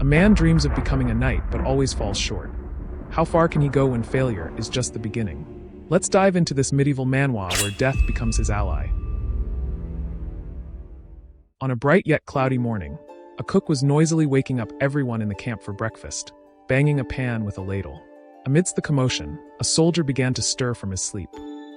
A man dreams of becoming a knight but always falls short. How far can he go when failure is just the beginning? Let's dive into this medieval manhwa where death becomes his ally. On a bright yet cloudy morning, a cook was noisily waking up everyone in the camp for breakfast, banging a pan with a ladle. Amidst the commotion, a soldier began to stir from his sleep.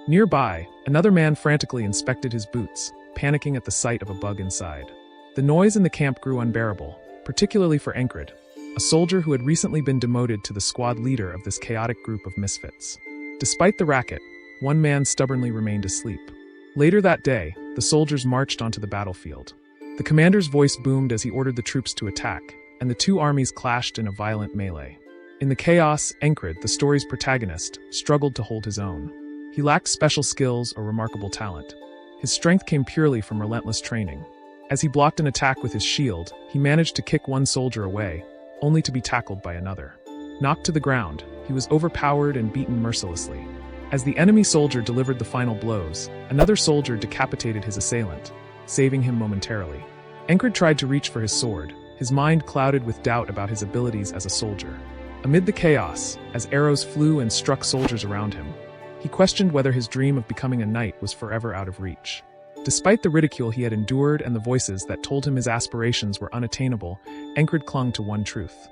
Nearby, another man frantically inspected his boots, panicking at the sight of a bug inside. The noise in the camp grew unbearable, particularly for Encred, a soldier who had recently been demoted to the squad leader of this chaotic group of misfits. Despite the racket, one man stubbornly remained asleep. Later that day, the soldiers marched onto the battlefield. The commander's voice boomed as he ordered the troops to attack, and the two armies clashed in a violent melee. In the chaos, Encred, the story's protagonist, struggled to hold his own. He lacked special skills or remarkable talent. His strength came purely from relentless training. As he blocked an attack with his shield, he managed to kick one soldier away, only to be tackled by another. Knocked to the ground, he was overpowered and beaten mercilessly. As the enemy soldier delivered the final blows, another soldier decapitated his assailant, saving him momentarily. Encred tried to reach for his sword, his mind clouded with doubt about his abilities as a soldier. Amid the chaos, as arrows flew and struck soldiers around him, he questioned whether his dream of becoming a knight was forever out of reach. Despite the ridicule he had endured and the voices that told him his aspirations were unattainable, Encred clung to one truth.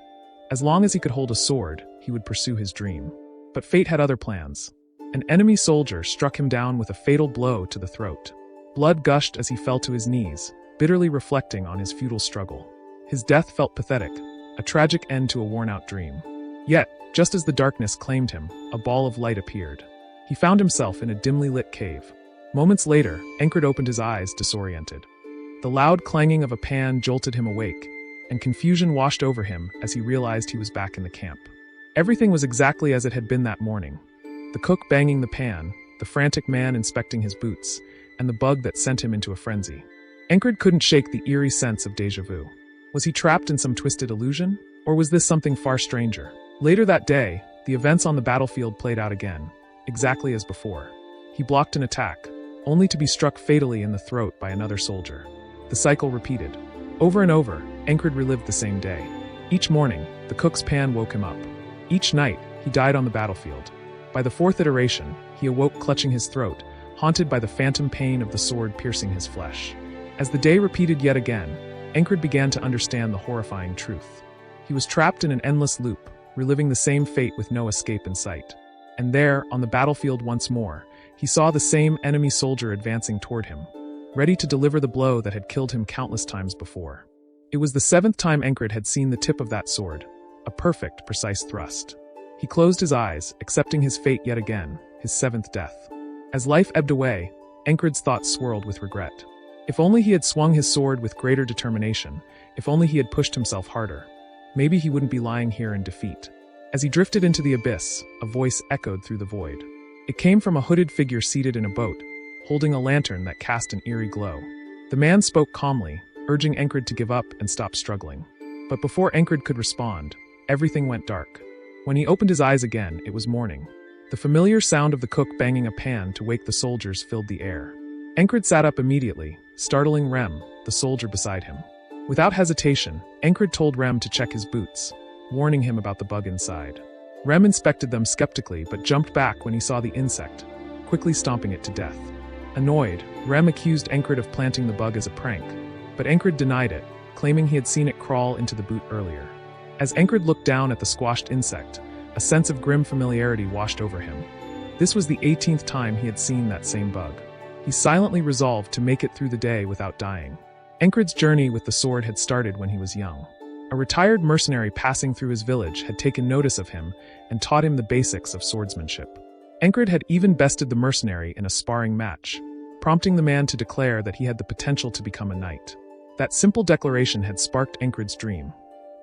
As long as he could hold a sword, he would pursue his dream. But fate had other plans. An enemy soldier struck him down with a fatal blow to the throat. Blood gushed as he fell to his knees, bitterly reflecting on his futile struggle. His death felt pathetic, a tragic end to a worn-out dream. Yet, just as the darkness claimed him, a ball of light appeared. He found himself in a dimly lit cave. Moments later, Encred opened his eyes, disoriented. The loud clanging of a pan jolted him awake, and confusion washed over him as he realized he was back in the camp. Everything was exactly as it had been that morning. The cook banging the pan, the frantic man inspecting his boots, and the bug that sent him into a frenzy. Encred couldn't shake the eerie sense of déjà vu. Was he trapped in some twisted illusion? Or was this something far stranger? Later that day, the events on the battlefield played out again, exactly as before. He blocked an attack, only to be struck fatally in the throat by another soldier. The cycle repeated. Over and over, Encred relived the same day. Each morning, the cook's pan woke him up. Each night, he died on the battlefield. By the fourth iteration, he awoke clutching his throat, haunted by the phantom pain of the sword piercing his flesh. As the day repeated yet again, Encred began to understand the horrifying truth. He was trapped in an endless loop, reliving the same fate with no escape in sight. And there, on the battlefield once more, he saw the same enemy soldier advancing toward him, ready to deliver the blow that had killed him countless times before. It was the seventh time Encred had seen the tip of that sword, a perfect, precise thrust. He closed his eyes, accepting his fate yet again, his seventh death. As life ebbed away, Encred's thoughts swirled with regret. If only he had swung his sword with greater determination, if only he had pushed himself harder. Maybe he wouldn't be lying here in defeat. As he drifted into the abyss, a voice echoed through the void. It came from a hooded figure seated in a boat, holding a lantern that cast an eerie glow. The man spoke calmly, urging Encred to give up and stop struggling. But before Encred could respond, everything went dark. When he opened his eyes again, it was morning. The familiar sound of the cook banging a pan to wake the soldiers filled the air. Encred sat up immediately, startling Rem, the soldier beside him. Without hesitation, Encred told Rem to check his boots, warning him about the bug inside. Rem inspected them skeptically but jumped back when he saw the insect, quickly stomping it to death. Annoyed, Rem accused Encred of planting the bug as a prank, but Encred denied it, claiming he had seen it crawl into the boot earlier. As Encred looked down at the squashed insect, a sense of grim familiarity washed over him. This was the 18th time he had seen that same bug. He silently resolved to make it through the day without dying. Encred's journey with the sword had started when he was young. A retired mercenary passing through his village had taken notice of him and taught him the basics of swordsmanship. Encred had even bested the mercenary in a sparring match, prompting the man to declare that he had the potential to become a knight. That simple declaration had sparked Encred's dream,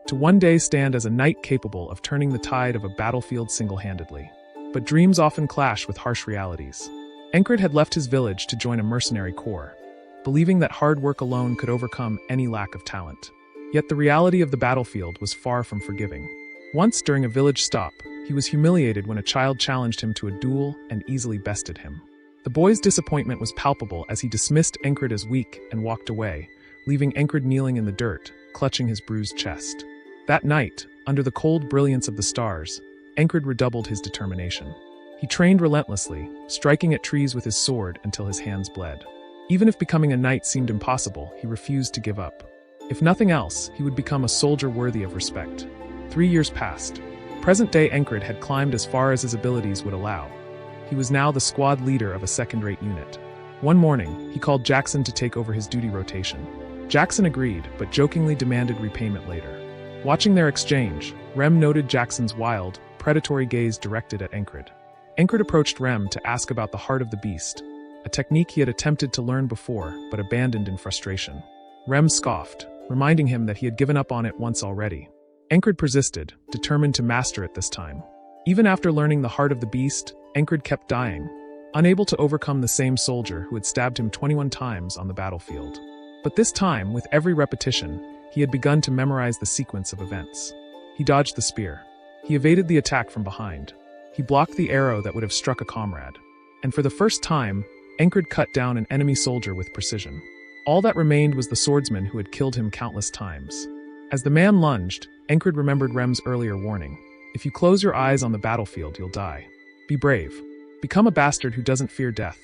to one day stand as a knight capable of turning the tide of a battlefield single-handedly. But dreams often clash with harsh realities. Encred had left his village to join a mercenary corps, believing that hard work alone could overcome any lack of talent. Yet the reality of the battlefield was far from forgiving. Once, during a village stop, he was humiliated when a child challenged him to a duel and easily bested him. The boy's disappointment was palpable as he dismissed Encred as weak and walked away, leaving Encred kneeling in the dirt, clutching his bruised chest. That night, under the cold brilliance of the stars, Encred redoubled his determination. He trained relentlessly, striking at trees with his sword until his hands bled. Even if becoming a knight seemed impossible, he refused to give up. If nothing else, he would become a soldier worthy of respect. 3 years passed. Present-day Encred had climbed as far as his abilities would allow. He was now the squad leader of a second-rate unit. One morning, he called Jackson to take over his duty rotation. Jackson agreed, but jokingly demanded repayment later. Watching their exchange, Rem noted Jackson's wild, predatory gaze directed at Encred. Encred approached Rem to ask about the heart of the beast, a technique he had attempted to learn before but abandoned in frustration. Rem scoffed, reminding him that he had given up on it once already. Encred persisted, determined to master it this time. Even after learning the heart of the beast, Encred kept dying, unable to overcome the same soldier who had stabbed him 21 times on the battlefield. But this time, with every repetition, he had begun to memorize the sequence of events. He dodged the spear. He evaded the attack from behind. He blocked the arrow that would have struck a comrade. And for the first time, Encred cut down an enemy soldier with precision. All that remained was the swordsman who had killed him countless times. As the man lunged, Encred remembered Rem's earlier warning. If you close your eyes on the battlefield, you'll die. Be brave. Become a bastard who doesn't fear death.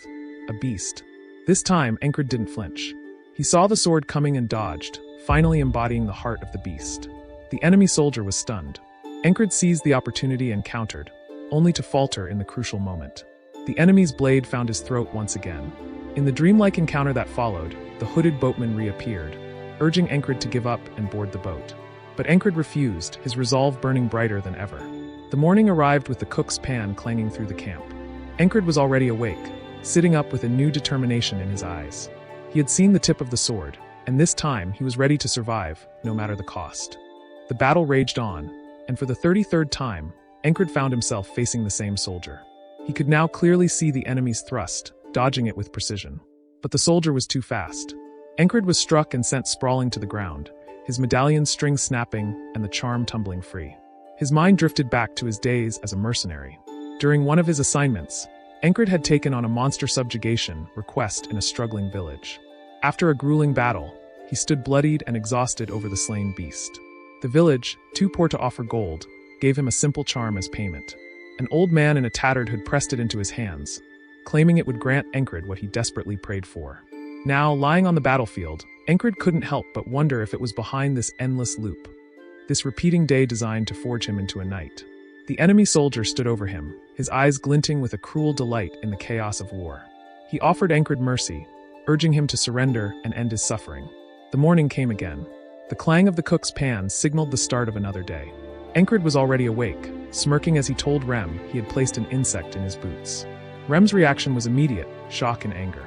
A beast. This time, Encred didn't flinch. He saw the sword coming and dodged, finally embodying the heart of the beast. The enemy soldier was stunned. Encred seized the opportunity and countered, only to falter in the crucial moment. The enemy's blade found his throat once again. In the dreamlike encounter that followed, the hooded boatman reappeared, urging Encred to give up and board the boat. But Encred refused, his resolve burning brighter than ever. The morning arrived with the cook's pan clanging through the camp. Encred was already awake, sitting up with a new determination in his eyes. He had seen the tip of the sword, and this time he was ready to survive, no matter the cost. The battle raged on, and for the 33rd time, Encred found himself facing the same soldier. He could now clearly see the enemy's thrust, dodging it with precision. But the soldier was too fast. Encred was struck and sent sprawling to the ground, his medallion string snapping and the charm tumbling free. His mind drifted back to his days as a mercenary. During one of his assignments, Encred had taken on a monster subjugation request in a struggling village. After a grueling battle, he stood bloodied and exhausted over the slain beast. The village, too poor to offer gold, gave him a simple charm as payment. An old man in a tattered hood pressed it into his hands, claiming it would grant Encred what he desperately prayed for. Now, lying on the battlefield, Encred couldn't help but wonder if it was behind this endless loop, this repeating day designed to forge him into a knight. The enemy soldier stood over him, his eyes glinting with a cruel delight in the chaos of war. He offered Encred mercy, urging him to surrender and end his suffering. The morning came again. The clang of the cook's pan signaled the start of another day. Encred was already awake, smirking as he told Rem he had placed an insect in his boots. Rem's reaction was immediate, shock and anger.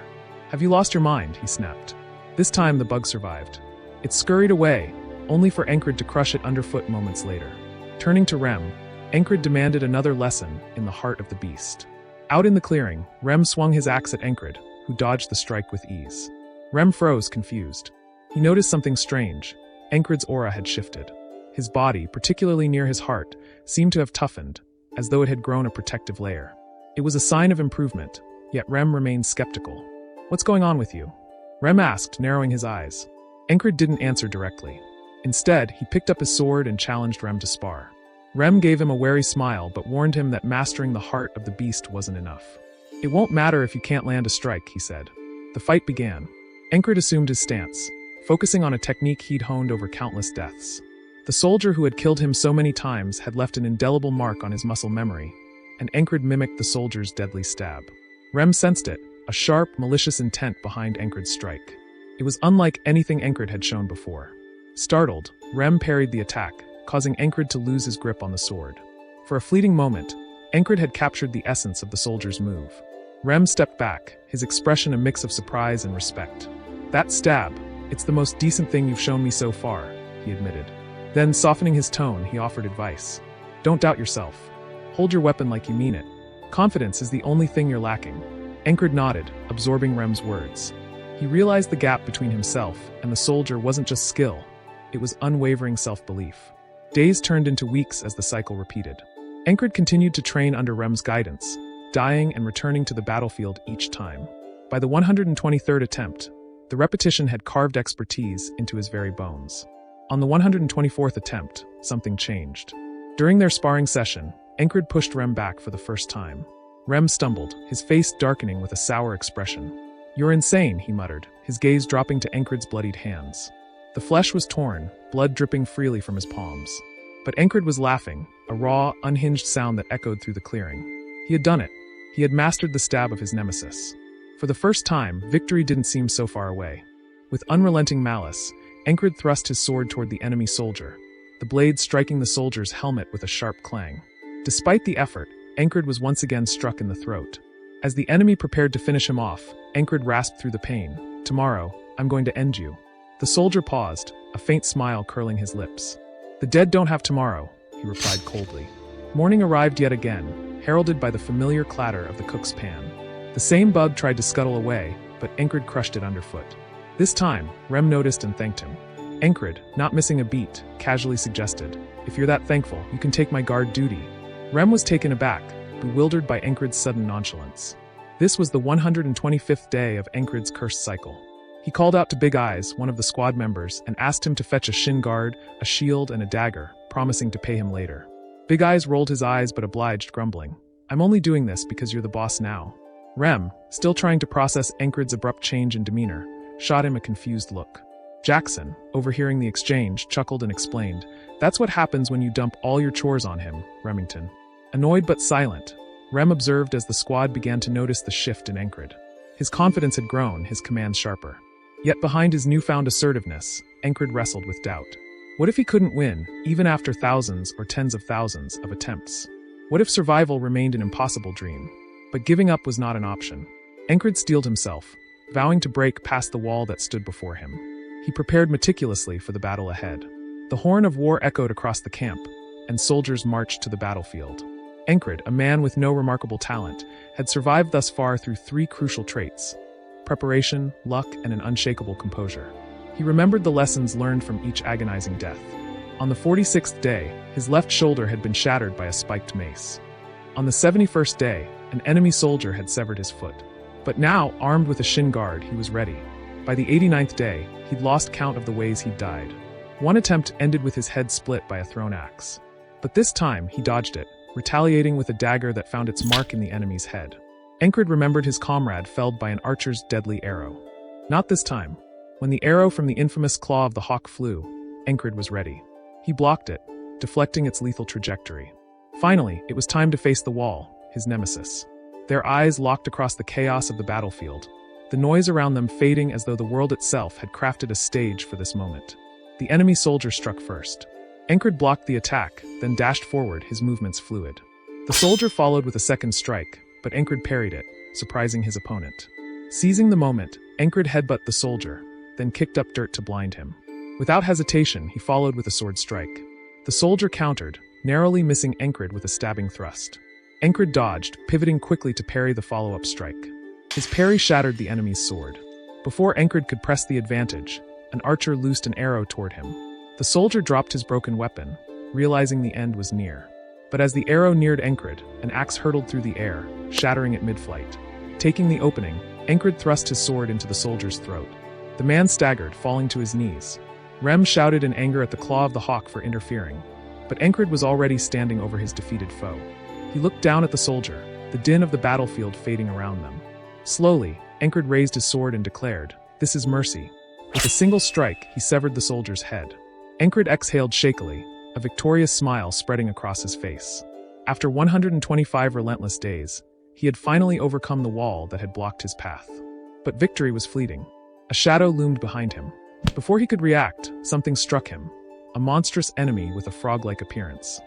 "Have you lost your mind?" he snapped. This time the bug survived. It scurried away, only for Encred to crush it underfoot moments later. Turning to Rem, Encred demanded another lesson in the heart of the beast. Out in the clearing, Rem swung his axe at Encred, who dodged the strike with ease. Rem froze, confused. He noticed something strange. Encred's aura had shifted. His body, particularly near his heart, seemed to have toughened, as though it had grown a protective layer. It was a sign of improvement, yet Rem remained skeptical. "What's going on with you?" Rem asked, narrowing his eyes. Encred didn't answer directly. Instead, he picked up his sword and challenged Rem to spar. Rem gave him a wary smile but warned him that mastering the heart of the beast wasn't enough. "It won't matter if you can't land a strike," he said. The fight began. Encred assumed his stance, focusing on a technique he'd honed over countless deaths. The soldier who had killed him so many times had left an indelible mark on his muscle memory, and Encred mimicked the soldier's deadly stab. Rem sensed it, a sharp, malicious intent behind Encred's strike. It was unlike anything Encred had shown before. Startled, Rem parried the attack, causing Encred to lose his grip on the sword. For a fleeting moment, Encred had captured the essence of the soldier's move. Rem stepped back, his expression a mix of surprise and respect. "That stab, it's the most decent thing you've shown me so far," he admitted. Then, softening his tone, he offered advice. "Don't doubt yourself. Hold your weapon like you mean it. Confidence is the only thing you're lacking." Encred nodded, absorbing Rem's words. He realized the gap between himself and the soldier wasn't just skill, it was unwavering self-belief. Days turned into weeks as the cycle repeated. Encred continued to train under Rem's guidance, dying and returning to the battlefield each time. By the 123rd attempt, the repetition had carved expertise into his very bones. On the 124th attempt, something changed. During their sparring session, Encred pushed Rem back for the first time. Rem stumbled, his face darkening with a sour expression. "You're insane," he muttered, his gaze dropping to Encred's bloodied hands. The flesh was torn, blood dripping freely from his palms. But Encred was laughing, a raw, unhinged sound that echoed through the clearing. He had done it. He had mastered the stab of his nemesis. For the first time, victory didn't seem so far away. With unrelenting malice, Encred thrust his sword toward the enemy soldier, the blade striking the soldier's helmet with a sharp clang. Despite the effort, Encred was once again struck in the throat. As the enemy prepared to finish him off, Encred rasped through the pain, "Tomorrow, I'm going to end you." The soldier paused, a faint smile curling his lips. "The dead don't have tomorrow," he replied coldly. Morning arrived yet again, heralded by the familiar clatter of the cook's pan. The same bug tried to scuttle away, but Encred crushed it underfoot. This time, Rem noticed and thanked him. Encred, not missing a beat, casually suggested, "If you're that thankful, you can take my guard duty." Rem was taken aback, bewildered by Encred's sudden nonchalance. This was the 125th day of Encred's cursed cycle. He called out to Big Eyes, one of the squad members, and asked him to fetch a shin guard, a shield, and a dagger, promising to pay him later. Big Eyes rolled his eyes but obliged, grumbling, "I'm only doing this because you're the boss now." Rem, still trying to process Encred's abrupt change in demeanor, shot him a confused look. Jackson, overhearing the exchange, chuckled and explained, "That's what happens when you dump all your chores on him, Remington." Annoyed but silent, Rem observed as the squad began to notice the shift in Encred. His confidence had grown, his commands sharper. Yet behind his newfound assertiveness, Encred wrestled with doubt. What if he couldn't win, even after thousands or tens of thousands of attempts? What if survival remained an impossible dream? But giving up was not an option. Encred steeled himself, vowing to break past the wall that stood before him. He prepared meticulously for the battle ahead. The horn of war echoed across the camp, and soldiers marched to the battlefield. Encred, a man with no remarkable talent, had survived thus far through three crucial traits: preparation, luck, and an unshakable composure. He remembered the lessons learned from each agonizing death. On the 46th day, his left shoulder had been shattered by a spiked mace. On the 71st day, an enemy soldier had severed his foot. But now, armed with a shin guard, he was ready. By the 89th day, he'd lost count of the ways he'd died. One attempt ended with his head split by a thrown axe. But this time, he dodged it, retaliating with a dagger that found its mark in the enemy's head. Encred remembered his comrade felled by an archer's deadly arrow. Not this time. When the arrow from the infamous claw of the hawk flew, Encred was ready. He blocked it, deflecting its lethal trajectory. Finally, it was time to face the wall, his nemesis. Their eyes locked across the chaos of the battlefield, the noise around them fading as though the world itself had crafted a stage for this moment. The enemy soldier struck first. Encred blocked the attack, then dashed forward, his movements fluid. The soldier followed with a second strike, but Encred parried it, surprising his opponent. Seizing the moment, Encred headbutted the soldier, then kicked up dirt to blind him. Without hesitation, he followed with a sword strike. The soldier countered, narrowly missing Encred with a stabbing thrust. Encred dodged, pivoting quickly to parry the follow-up strike. His parry shattered the enemy's sword. Before Encred could press the advantage, an archer loosed an arrow toward him. The soldier dropped his broken weapon, realizing the end was near. But as the arrow neared Encred, an axe hurtled through the air, shattering it mid-flight. Taking the opening, Encred thrust his sword into the soldier's throat. The man staggered, falling to his knees. Rem shouted in anger at the claw of the hawk for interfering. But Encred was already standing over his defeated foe. He looked down at the soldier, the din of the battlefield fading around them. Slowly, Encred raised his sword and declared, "This is mercy." With a single strike, he severed the soldier's head. Encred exhaled shakily, a victorious smile spreading across his face. After 125 relentless days, he had finally overcome the wall that had blocked his path. But victory was fleeting. A shadow loomed behind him. Before he could react, something struck him, a monstrous enemy with a frog-like appearance.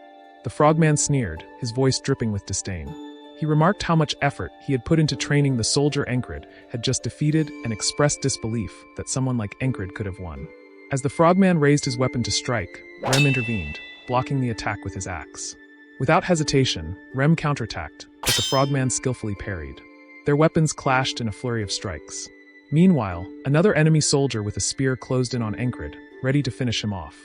The frogman sneered, his voice dripping with disdain. He remarked how much effort he had put into training the soldier Encred had just defeated and expressed disbelief that someone like Encred could have won. As the frogman raised his weapon to strike, Rem intervened, blocking the attack with his axe. Without hesitation, Rem counterattacked, but the frogman skillfully parried. Their weapons clashed in a flurry of strikes. Meanwhile, another enemy soldier with a spear closed in on Encred, ready to finish him off.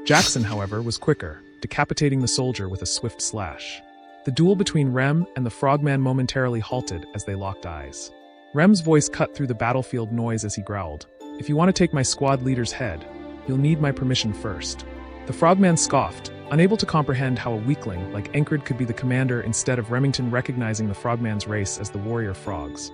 Jackson, however, was quicker, decapitating the soldier with a swift slash. The duel between Rem and the frogman momentarily halted as they locked eyes. Rem's voice cut through the battlefield noise as he growled, "If you want to take my squad leader's head, You'll need my permission first." The frogman scoffed, unable to comprehend how a weakling like Encred could be the commander instead of Remington recognizing the frogman's race as the warrior frogs.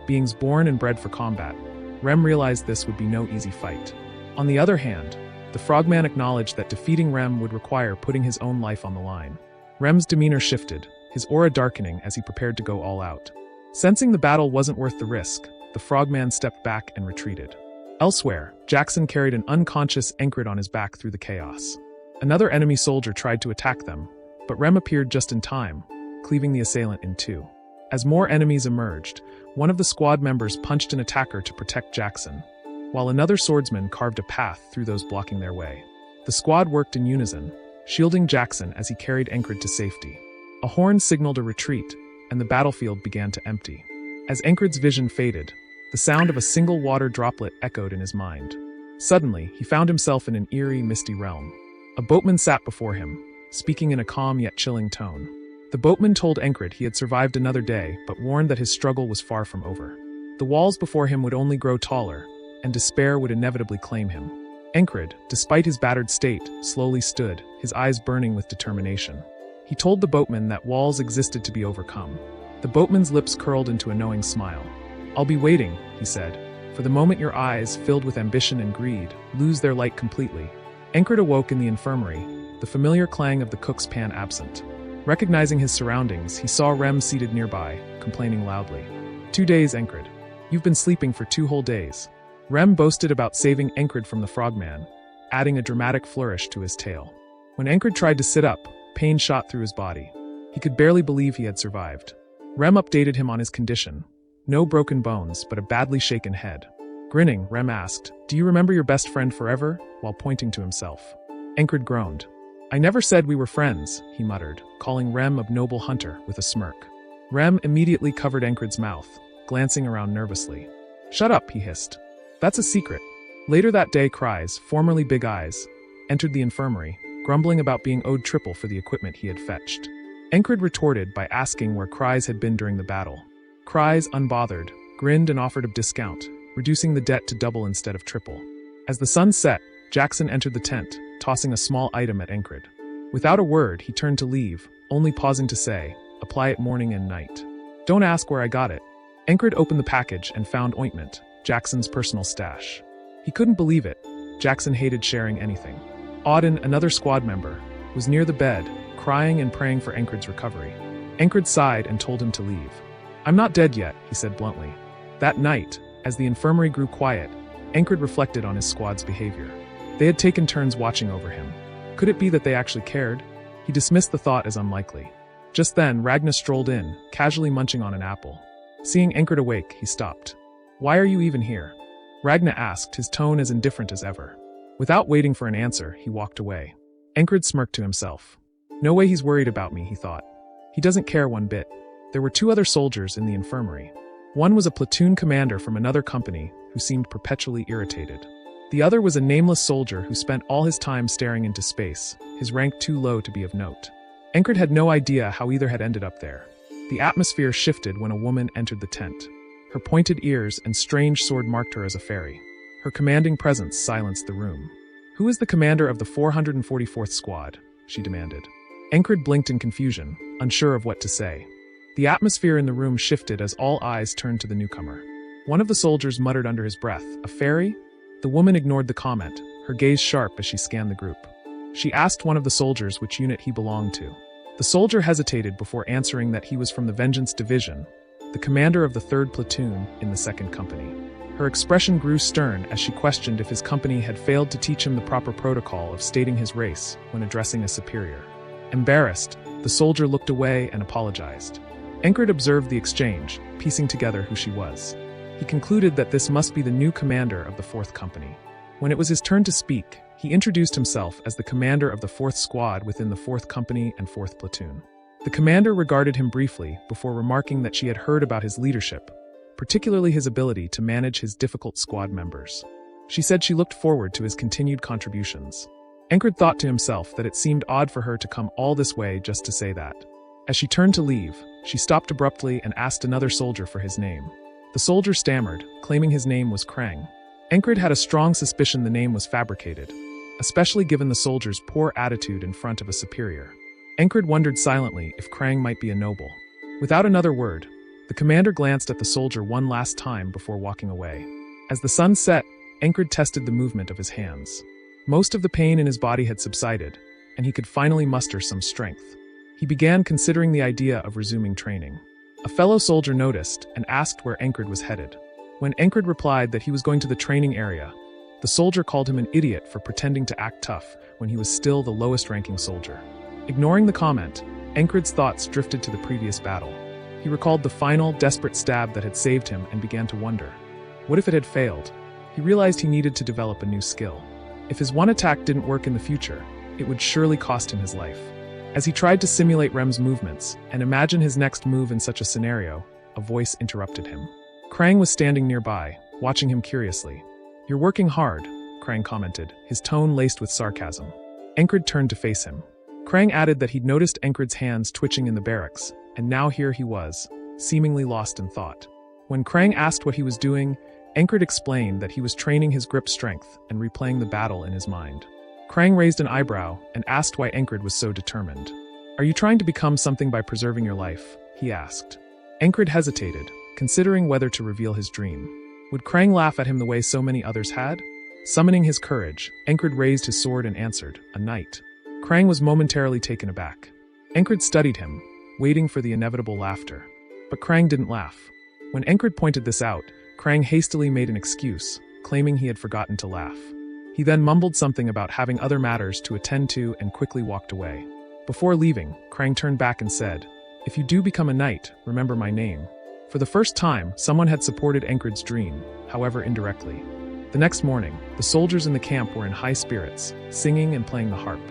Beings born and bred for combat, Rem realized this would be no easy fight. On the other hand, the frogman acknowledged that defeating Rem would require putting his own life on the line. Rem's demeanor shifted, his aura darkening as he prepared to go all out. Sensing the battle wasn't worth the risk, the frogman stepped back and retreated. Elsewhere, Jackson carried an unconscious Encred on his back through the chaos. Another enemy soldier tried to attack them, but Rem appeared just in time, cleaving the assailant in two. As more enemies emerged, one of the squad members punched an attacker to protect Jackson, while another swordsman carved a path through those blocking their way. The squad worked in unison, shielding Jackson as he carried Encred to safety. A horn signaled a retreat, and the battlefield began to empty. As Encred's vision faded, the sound of a single water droplet echoed in his mind. Suddenly, he found himself in an eerie, misty realm. A boatman sat before him, speaking in a calm yet chilling tone. The boatman told Encred he had survived another day, but warned that his struggle was far from over. The walls before him would only grow taller, and despair would inevitably claim him. Encred, despite his battered state, slowly stood, his eyes burning with determination. He told the boatman that walls existed to be overcome. The boatman's lips curled into a knowing smile. "I'll be waiting," he said, "for the moment your eyes, filled with ambition and greed, lose their light completely." Encred awoke in the infirmary, the familiar clang of the cook's pan absent. Recognizing his surroundings, he saw Rem seated nearby, complaining loudly. "2 days, Encred. You've been sleeping for 2 whole days." Rem boasted about saving Encred from the frogman, adding a dramatic flourish to his tale. When Encred tried to sit up, pain shot through his body. He could barely believe he had survived. Rem updated him on his condition. No broken bones, but a badly shaken head. Grinning, Rem asked, "Do you remember your best friend forever?" while pointing to himself. Encred groaned. "I never said we were friends," he muttered, calling Rem a noble hunter with a smirk. Rem immediately covered Encred's mouth, glancing around nervously. "Shut up," he hissed. "That's a secret." Later that day, Cries, formerly Big Eyes, entered the infirmary, grumbling about being owed triple for the equipment he had fetched. Encred retorted by asking where Cries had been during the battle. Cries, unbothered, grinned and offered a discount, reducing the debt to double instead of triple. As the sun set, Jackson entered the tent, tossing a small item at Encred. Without a word, he turned to leave, only pausing to say, "Apply it morning and night. Don't ask where I got it." Encred opened the package and found ointment, Jackson's personal stash. He couldn't believe it. Jackson hated sharing anything. Auden, another squad member, was near the bed, crying and praying for Encred's recovery. Encred sighed and told him to leave. "I'm not dead yet," he said bluntly. That night, as the infirmary grew quiet, Encred reflected on his squad's behavior. They had taken turns watching over him. Could it be that they actually cared? He dismissed the thought as unlikely. Just then, Ragna strolled in, casually munching on an apple. Seeing Encred awake, he stopped. "Why are you even here?" Ragna asked, his tone as indifferent as ever. Without waiting for an answer, he walked away. Encred smirked to himself. "No way he's worried about me," he thought. "He doesn't care one bit." There were 2 other soldiers in the infirmary. One was a platoon commander from another company who seemed perpetually irritated. The other was a nameless soldier who spent all his time staring into space, his rank too low to be of note. Encred had no idea how either had ended up there. The atmosphere shifted when a woman entered the tent. Her pointed ears and strange sword marked her as a fairy. Her commanding presence silenced the room. "Who is the commander of the 444th Squad?" she demanded. Encred blinked in confusion, unsure of what to say. The atmosphere in the room shifted as all eyes turned to the newcomer. One of the soldiers muttered under his breath, "A fairy?" The woman ignored the comment, her gaze sharp as she scanned the group. She asked one of the soldiers which unit he belonged to. The soldier hesitated before answering that he was from the Vengeance Division, the commander of the 3rd Platoon in the 2nd Company. Her expression grew stern as she questioned if his company had failed to teach him the proper protocol of stating his race when addressing a superior. Embarrassed, the soldier looked away and apologized. Encred observed the exchange, piecing together who she was. He concluded that this must be the new commander of the 4th Company. When it was his turn to speak, he introduced himself as the commander of the 4th Squad within the 4th Company and 4th Platoon. The commander regarded him briefly before remarking that she had heard about his leadership, particularly his ability to manage his difficult squad members. She said she looked forward to his continued contributions. Encred thought to himself that it seemed odd for her to come all this way just to say that. As she turned to leave, she stopped abruptly and asked another soldier for his name. The soldier stammered, claiming his name was Krang. Encred had a strong suspicion the name was fabricated, especially given the soldier's poor attitude in front of a superior. Encred wondered silently if Krang might be a noble. Without another word, the commander glanced at the soldier one last time before walking away. As the sun set, Encred tested the movement of his hands. Most of the pain in his body had subsided, and he could finally muster some strength. He began considering the idea of resuming training. A fellow soldier noticed and asked where Encred was headed. When Encred replied that he was going to the training area, the soldier called him an idiot for pretending to act tough when he was still the lowest-ranking soldier. Ignoring the comment, Encred's thoughts drifted to the previous battle. He recalled the final, desperate stab that had saved him and began to wonder. What if it had failed? He realized he needed to develop a new skill. If his one attack didn't work in the future, it would surely cost him his life. As he tried to simulate Rem's movements and imagine his next move in such a scenario, a voice interrupted him. Krang was standing nearby, watching him curiously. "You're working hard," Krang commented, his tone laced with sarcasm. Encred turned to face him. Krang added that he'd noticed Encred's hands twitching in the barracks, and now here he was, seemingly lost in thought. When Krang asked what he was doing, Encred explained that he was training his grip strength and replaying the battle in his mind. Krang raised an eyebrow and asked why Encred was so determined. "Are you trying to become something by preserving your life?" he asked. Encred hesitated, considering whether to reveal his dream. Would Krang laugh at him the way so many others had? Summoning his courage, Encred raised his sword and answered, "A knight." Krang was momentarily taken aback. Encred studied him, waiting for the inevitable laughter. But Krang didn't laugh. When Encred pointed this out, Krang hastily made an excuse, claiming he had forgotten to laugh. He then mumbled something about having other matters to attend to and quickly walked away. Before leaving, Krang turned back and said, "If you do become a knight, remember my name." For the first time, someone had supported Encred's dream, however indirectly. The next morning, the soldiers in the camp were in high spirits, singing and playing the harp.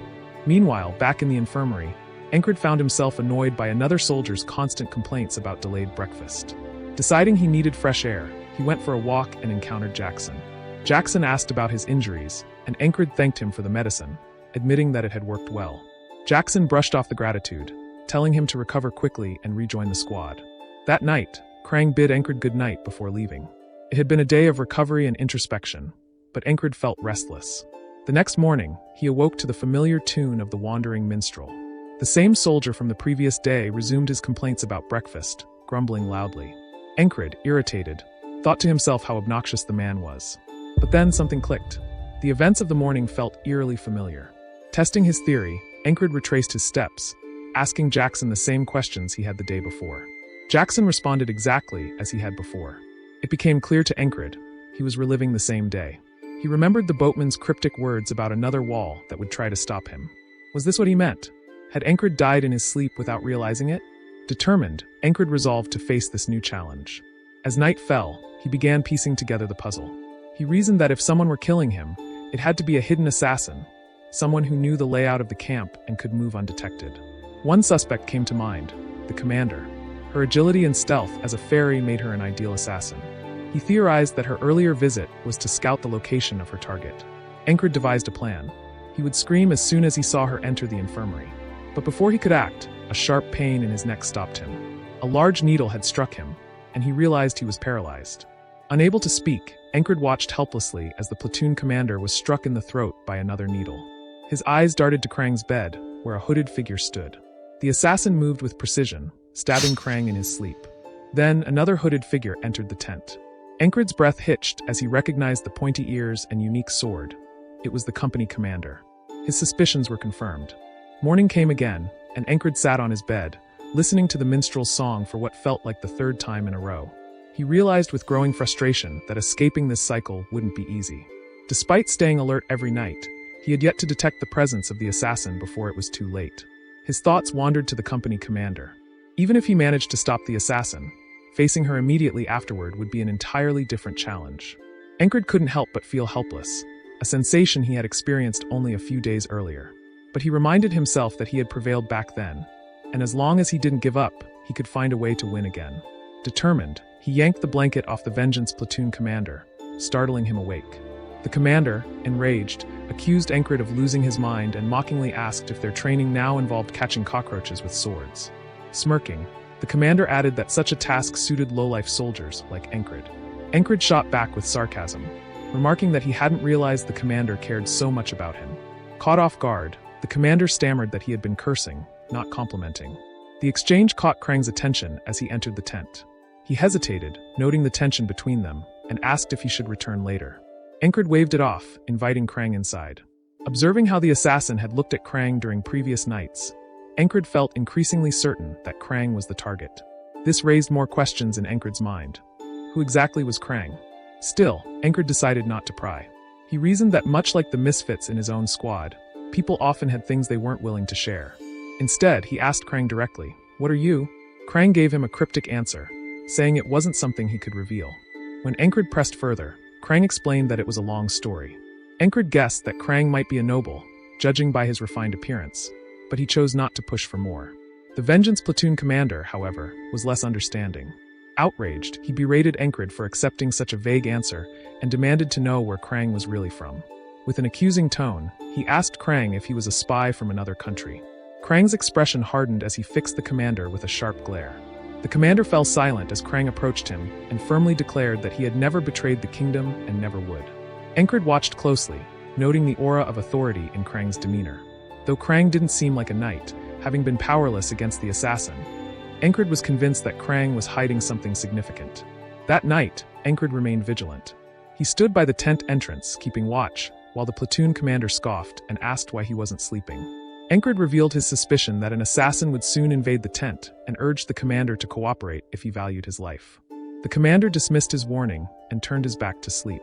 Meanwhile, back in the infirmary, Encred found himself annoyed by another soldier's constant complaints about delayed breakfast. Deciding he needed fresh air, he went for a walk and encountered Jackson. Jackson asked about his injuries, and Encred thanked him for the medicine, admitting that it had worked well. Jackson brushed off the gratitude, telling him to recover quickly and rejoin the squad. That night, Krang bid Encred good night before leaving. It had been a day of recovery and introspection, but Encred felt restless. The next morning, he awoke to the familiar tune of the wandering minstrel. The same soldier from the previous day resumed his complaints about breakfast, grumbling loudly. Encred, irritated, thought to himself how obnoxious the man was. But then something clicked. The events of the morning felt eerily familiar. Testing his theory, Encred retraced his steps, asking Jackson the same questions he had the day before. Jackson responded exactly as he had before. It became clear to Encred he was reliving the same day. He remembered the boatman's cryptic words about another wall that would try to stop him. Was this what he meant? Had Encred died in his sleep without realizing it? Determined, Encred resolved to face this new challenge. As night fell, he began piecing together the puzzle. He reasoned that if someone were killing him, it had to be a hidden assassin, someone who knew the layout of the camp and could move undetected. One suspect came to mind, the commander. Her agility and stealth as a fairy made her an ideal assassin. He theorized that her earlier visit was to scout the location of her target. Encred devised a plan. He would scream as soon as he saw her enter the infirmary. But before he could act, a sharp pain in his neck stopped him. A large needle had struck him, and he realized he was paralyzed. Unable to speak, Encred watched helplessly as the platoon commander was struck in the throat by another needle. His eyes darted to Krang's bed, where a hooded figure stood. The assassin moved with precision, stabbing Krang in his sleep. Then another hooded figure entered the tent. Encred's breath hitched as he recognized the pointy ears and unique sword. It was the company commander. His suspicions were confirmed. Morning came again, and Encred sat on his bed, listening to the minstrel's song for what felt like the third time in a row. He realized with growing frustration that escaping this cycle wouldn't be easy. Despite staying alert every night, he had yet to detect the presence of the assassin before it was too late. His thoughts wandered to the company commander. Even if he managed to stop the assassin, facing her immediately afterward would be an entirely different challenge. Encred couldn't help but feel helpless, a sensation he had experienced only a few days earlier. But he reminded himself that he had prevailed back then, and as long as he didn't give up, he could find a way to win again. Determined, he yanked the blanket off the Vengeance platoon commander, startling him awake. The commander, enraged, accused Encred of losing his mind and mockingly asked if their training now involved catching cockroaches with swords. Smirking, the commander added that such a task suited low-life soldiers like Encred. Encred shot back with sarcasm. remarking that he hadn't realized the commander cared so much about him. Caught off guard, the commander stammered that he had been cursing, not complimenting. The exchange caught Krang's attention as he entered the tent. He hesitated, noting the tension between them, and asked if he should return later. Encred waved it off, inviting Krang inside. Observing how the assassin had looked at Krang during previous nights, Encred felt increasingly certain that Krang was the target. This raised more questions in Encred's mind. Who exactly was Krang? Still, Encred decided not to pry. He reasoned that much like the misfits in his own squad, people often had things they weren't willing to share. Instead, he asked Krang directly, "What are you?" Krang gave him a cryptic answer, saying it wasn't something he could reveal. When Encred pressed further, Krang explained that it was a long story. Encred guessed that Krang might be a noble, judging by his refined appearance, but he chose not to push for more. The Vengeance platoon commander, however, was less understanding. Outraged, he berated Encred for accepting such a vague answer and demanded to know where Krang was really from. With an accusing tone, he asked Krang if he was a spy from another country. Krang's expression hardened as he fixed the commander with a sharp glare. The commander fell silent as Krang approached him and firmly declared that he had never betrayed the kingdom and never would. Encred watched closely, noting the aura of authority in Krang's demeanor. Though Krang didn't seem like a knight, having been powerless against the assassin, Encred was convinced that Krang was hiding something significant. That night, Encred remained vigilant. He stood by the tent entrance, keeping watch, while the platoon commander scoffed and asked why he wasn't sleeping. Encred revealed his suspicion that an assassin would soon invade the tent and urged the commander to cooperate if he valued his life. The commander dismissed his warning and turned his back to sleep.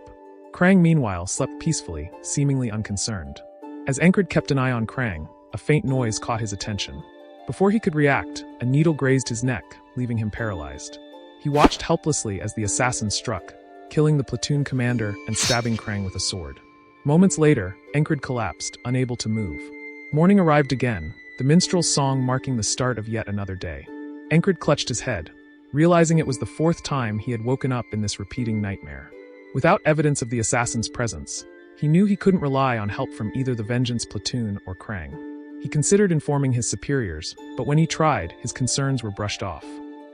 Krang, meanwhile, slept peacefully, seemingly unconcerned. As Encred kept an eye on Krang, a faint noise caught his attention. Before he could react, a needle grazed his neck, leaving him paralyzed. He watched helplessly as the assassin struck, killing the platoon commander and stabbing Krang with a sword. Moments later, Encred collapsed, unable to move. Morning arrived again, the minstrel's song marking the start of yet another day. Encred clutched his head, realizing it was the fourth time he had woken up in this repeating nightmare. Without evidence of the assassin's presence, he knew he couldn't rely on help from either the Vengeance platoon or Krang. He considered informing his superiors, but when he tried, his concerns were brushed off.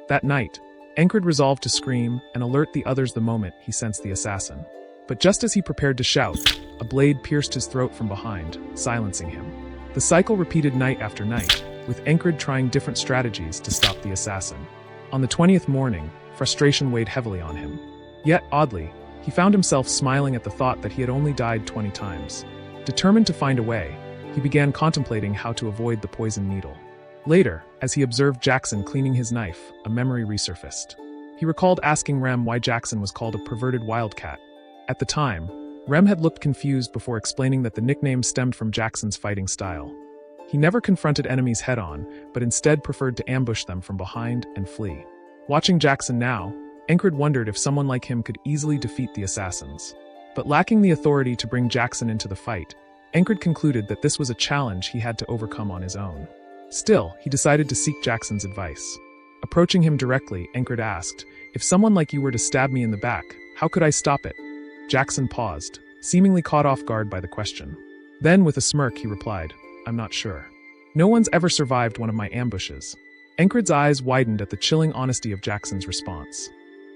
That night, Encred resolved to scream and alert the others the moment he sensed the assassin. But just as he prepared to shout, a blade pierced his throat from behind, silencing him. The cycle repeated night after night, with Encred trying different strategies to stop the assassin. On the 20th morning, frustration weighed heavily on him. Yet, oddly, he found himself smiling at the thought that he had only died 20 times. Determined to find a way, he began contemplating how to avoid the poison needle. Later, as he observed Jackson cleaning his knife, a memory resurfaced. He recalled asking Rem why Jackson was called a perverted wildcat. At the time, Rem had looked confused before explaining that the nickname stemmed from Jackson's fighting style. He never confronted enemies head-on, but instead preferred to ambush them from behind and flee. Watching Jackson now, Encred wondered if someone like him could easily defeat the assassins. But lacking the authority to bring Jackson into the fight, Encred concluded that this was a challenge he had to overcome on his own. Still, he decided to seek Jackson's advice. Approaching him directly, Encred asked, "If someone like you were to stab me in the back, how could I stop it?" Jackson paused, seemingly caught off guard by the question. Then, with a smirk, he replied, "I'm not sure. No one's ever survived one of my ambushes." Encred's eyes widened at the chilling honesty of Jackson's response.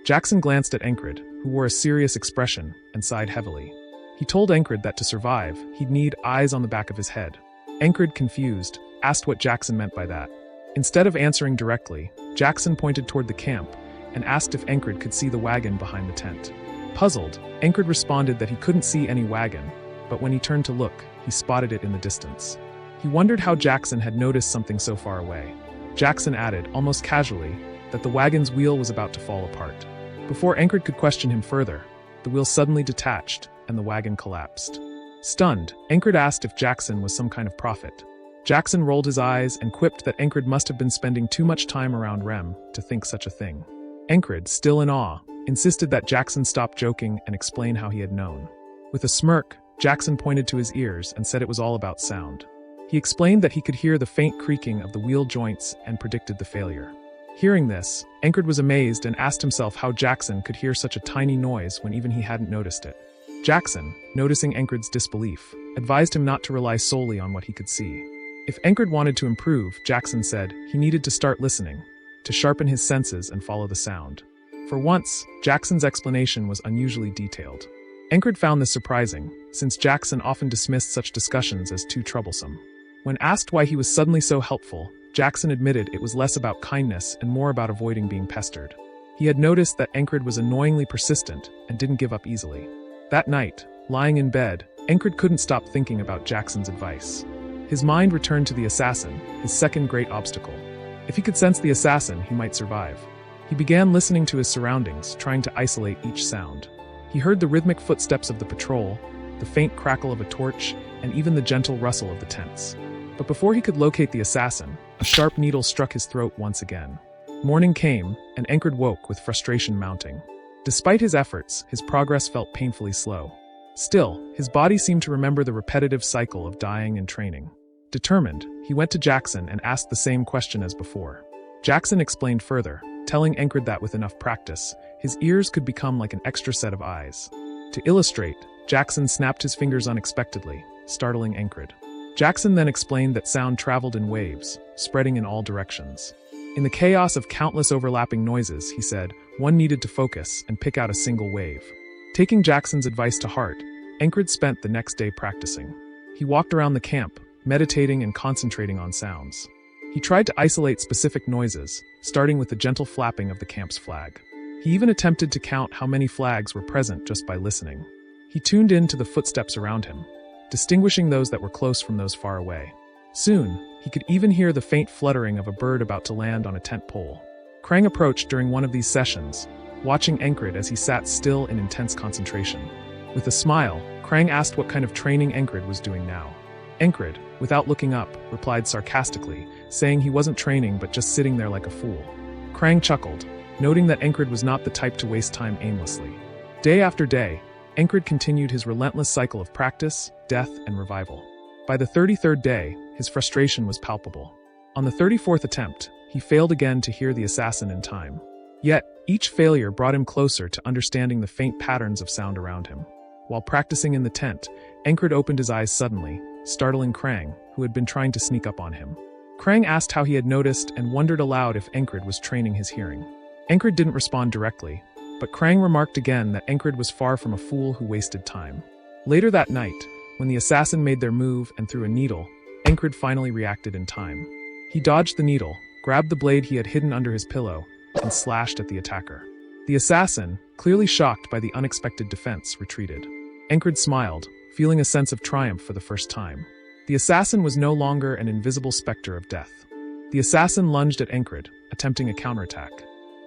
Jackson glanced at Encred, who wore a serious expression, and sighed heavily. He told Encred that to survive, he'd need eyes on the back of his head. Encred, confused, asked what Jackson meant by that. Instead of answering directly, Jackson pointed toward the camp and asked if Encred could see the wagon behind the tent. Puzzled, Encred responded that he couldn't see any wagon, but when he turned to look, he spotted it in the distance. He wondered how Jackson had noticed something so far away. Jackson added, almost casually, that the wagon's wheel was about to fall apart. Before Encred could question him further, the wheel suddenly detached, and the wagon collapsed. Stunned, Encred asked if Jackson was some kind of prophet. Jackson rolled his eyes and quipped that Encred must have been spending too much time around Rem to think such a thing. Encred, still in awe, insisted that Jackson stop joking and explain how he had known. With a smirk, Jackson pointed to his ears and said it was all about sound. He explained that he could hear the faint creaking of the wheel joints and predicted the failure. Hearing this, Encred was amazed and asked himself how Jackson could hear such a tiny noise when even he hadn't noticed it. Jackson, noticing Encred's disbelief, advised him not to rely solely on what he could see. If Encred wanted to improve, Jackson said, he needed to start listening, to sharpen his senses and follow the sound. For once, Jackson's explanation was unusually detailed. Encred found this surprising, since Jackson often dismissed such discussions as too troublesome. When asked why he was suddenly so helpful, Jackson admitted it was less about kindness and more about avoiding being pestered. He had noticed that Encred was annoyingly persistent and didn't give up easily. That night, lying in bed, Encred couldn't stop thinking about Jackson's advice. His mind returned to the assassin, his second great obstacle. If he could sense the assassin, he might survive. He began listening to his surroundings, trying to isolate each sound. He heard the rhythmic footsteps of the patrol, the faint crackle of a torch, and even the gentle rustle of the tents. But before he could locate the assassin, a sharp needle struck his throat once again. Morning came, and Encred woke with frustration mounting. Despite his efforts, his progress felt painfully slow. Still, his body seemed to remember the repetitive cycle of dying and training. Determined, he went to Jackson and asked the same question as before. Jackson explained further, telling Encred that with enough practice, his ears could become like an extra set of eyes. To illustrate, Jackson snapped his fingers unexpectedly, startling Encred. Jackson then explained that sound traveled in waves, spreading in all directions. In the chaos of countless overlapping noises, he said, one needed to focus and pick out a single wave. Taking Jackson's advice to heart, Encred spent the next day practicing. He walked around the camp, meditating and concentrating on sounds. He tried to isolate specific noises, starting with the gentle flapping of the camp's flag. He even attempted to count how many flags were present just by listening. He tuned in to the footsteps around him, distinguishing those that were close from those far away. Soon, he could even hear the faint fluttering of a bird about to land on a tent pole. Krang approached during one of these sessions, watching Encred as he sat still in intense concentration. With a smile, Krang asked what kind of training Encred was doing now. Encred, without looking up, replied sarcastically, saying he wasn't training but just sitting there like a fool. Krang chuckled, noting that Encred was not the type to waste time aimlessly. Day after day, Encred continued his relentless cycle of practice, death, and revival. By the 33rd day, his frustration was palpable. On the 34th attempt, he failed again to hear the assassin in time. Yet, each failure brought him closer to understanding the faint patterns of sound around him. While practicing in the tent, Encred opened his eyes suddenly, startling Krang, who had been trying to sneak up on him. Krang asked how he had noticed and wondered aloud if Encred was training his hearing. Encred didn't respond directly, but Krang remarked again that Encred was far from a fool who wasted time. Later that night, when the assassin made their move and threw a needle, Encred finally reacted in time. He dodged the needle, grabbed the blade he had hidden under his pillow, and slashed at the attacker. The assassin, clearly shocked by the unexpected defense, retreated. Encred smiled, feeling a sense of triumph for the first time. The assassin was no longer an invisible specter of death. The assassin lunged at Encred, attempting a counterattack.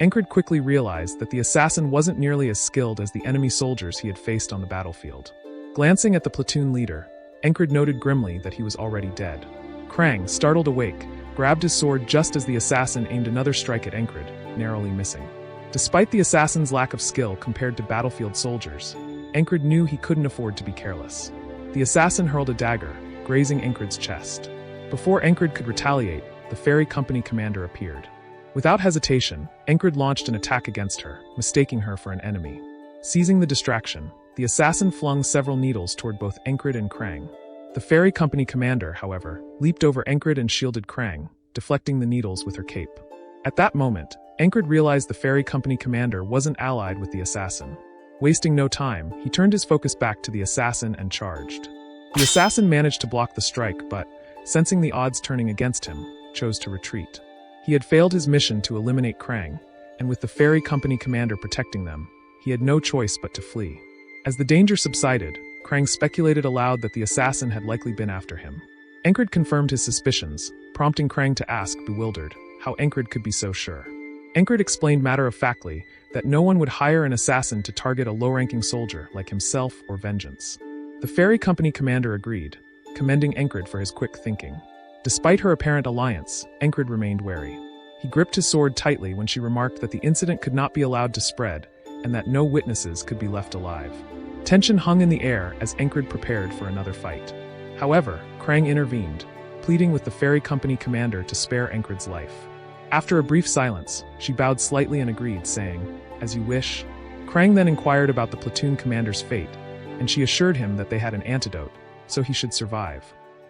Encred quickly realized that the assassin wasn't nearly as skilled as the enemy soldiers he had faced on the battlefield. Glancing at the platoon leader, Encred noted grimly that he was already dead. Krang, startled awake, grabbed his sword just as the assassin aimed another strike at Encred, narrowly missing. Despite the assassin's lack of skill compared to battlefield soldiers, Encred knew he couldn't afford to be careless. The assassin hurled a dagger, grazing Encred's chest. Before Encred could retaliate, the ferry company commander appeared. Without hesitation, Encred launched an attack against her, mistaking her for an enemy. Seizing the distraction, the assassin flung several needles toward both Encred and Krang. The ferry company commander, however, leaped over Encred and shielded Krang, deflecting the needles with her cape. At that moment, Encred realized the ferry company commander wasn't allied with the assassin. Wasting no time, he turned his focus back to the assassin and charged. The assassin managed to block the strike but, sensing the odds turning against him, chose to retreat. He had failed his mission to eliminate Krang, and with the ferry company commander protecting them, he had no choice but to flee. As the danger subsided, Krang speculated aloud that the assassin had likely been after him. Encred confirmed his suspicions, prompting Krang to ask, bewildered, how Encred could be so sure. Encred explained matter-of-factly that no one would hire an assassin to target a low-ranking soldier like himself or vengeance. The ferry company commander agreed, commending Encred for his quick thinking. Despite her apparent alliance, Encred remained wary. He gripped his sword tightly when she remarked that the incident could not be allowed to spread and that no witnesses could be left alive. Tension hung in the air as Encred prepared for another fight. However, Krang intervened, pleading with the ferry company commander to spare Encred's life. After a brief silence, she bowed slightly and agreed, saying, "As you wish." Krang then inquired about the platoon commander's fate, and she assured him that they had an antidote, so he should survive.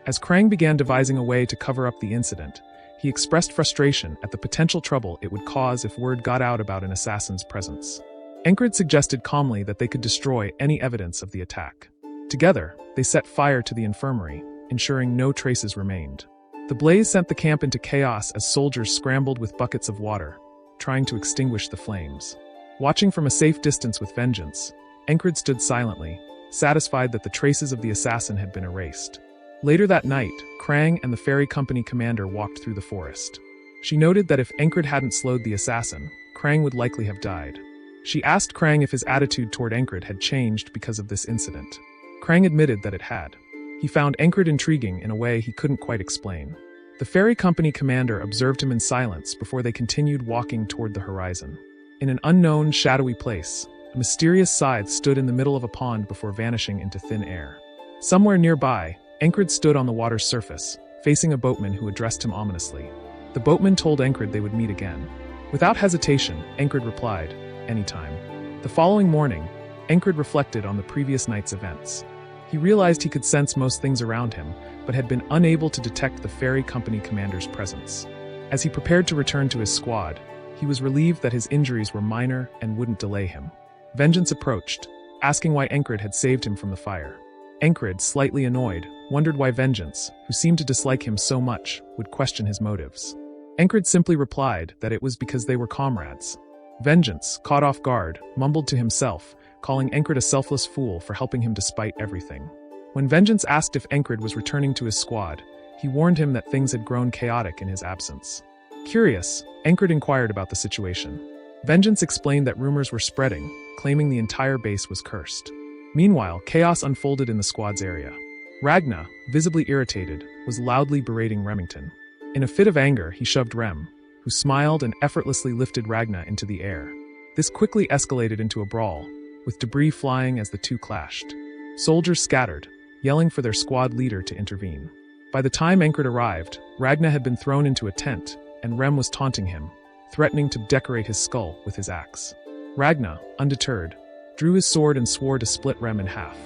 As Krang began devising a way to cover up the incident, he expressed frustration at the potential trouble it would cause if word got out about an assassin's presence. Encred suggested calmly that they could destroy any evidence of the attack. Together, they set fire to the infirmary, ensuring no traces remained. The blaze sent the camp into chaos as soldiers scrambled with buckets of water, trying to extinguish the flames. Watching from a safe distance with vengeance, Encred stood silently, satisfied that the traces of the assassin had been erased. Later that night, Krang and the ferry company commander walked through the forest. She noted that if Encred hadn't slowed the assassin, Krang would likely have died. She asked Krang if his attitude toward Encred had changed because of this incident. Krang admitted that it had. He found Encred intriguing in a way he couldn't quite explain. The ferry company commander observed him in silence before they continued walking toward the horizon. In an unknown, shadowy place, a mysterious scythe stood in the middle of a pond before vanishing into thin air. Somewhere nearby, Encred stood on the water's surface, facing a boatman who addressed him ominously. The boatman told Encred they would meet again. Without hesitation, Encred replied, "Anytime." The following morning, Encred reflected on the previous night's events. He realized he could sense most things around him, but had been unable to detect the ferry company commander's presence. As he prepared to return to his squad, he was relieved that his injuries were minor and wouldn't delay him. Vengeance approached, asking why Encred had saved him from the fire. Encred, slightly annoyed, wondered why Vengeance, who seemed to dislike him so much, would question his motives. Encred simply replied that it was because they were comrades. Vengeance, caught off guard, mumbled to himself, calling Encred a selfless fool for helping him despite everything. When Vengeance asked if Encred was returning to his squad, he warned him that things had grown chaotic in his absence. Curious, Encred inquired about the situation. Vengeance explained that rumors were spreading, claiming the entire base was cursed. Meanwhile, chaos unfolded in the squad's area. Ragna, visibly irritated, was loudly berating Remington. In a fit of anger, he shoved Rem, who smiled and effortlessly lifted Ragna into the air. This quickly escalated into a brawl, with debris flying as the two clashed. Soldiers scattered, yelling for their squad leader to intervene. By the time Encred arrived, Ragna had been thrown into a tent, and Rem was taunting him, threatening to decorate his skull with his axe. Ragna, undeterred, drew his sword and swore to split Rem in half.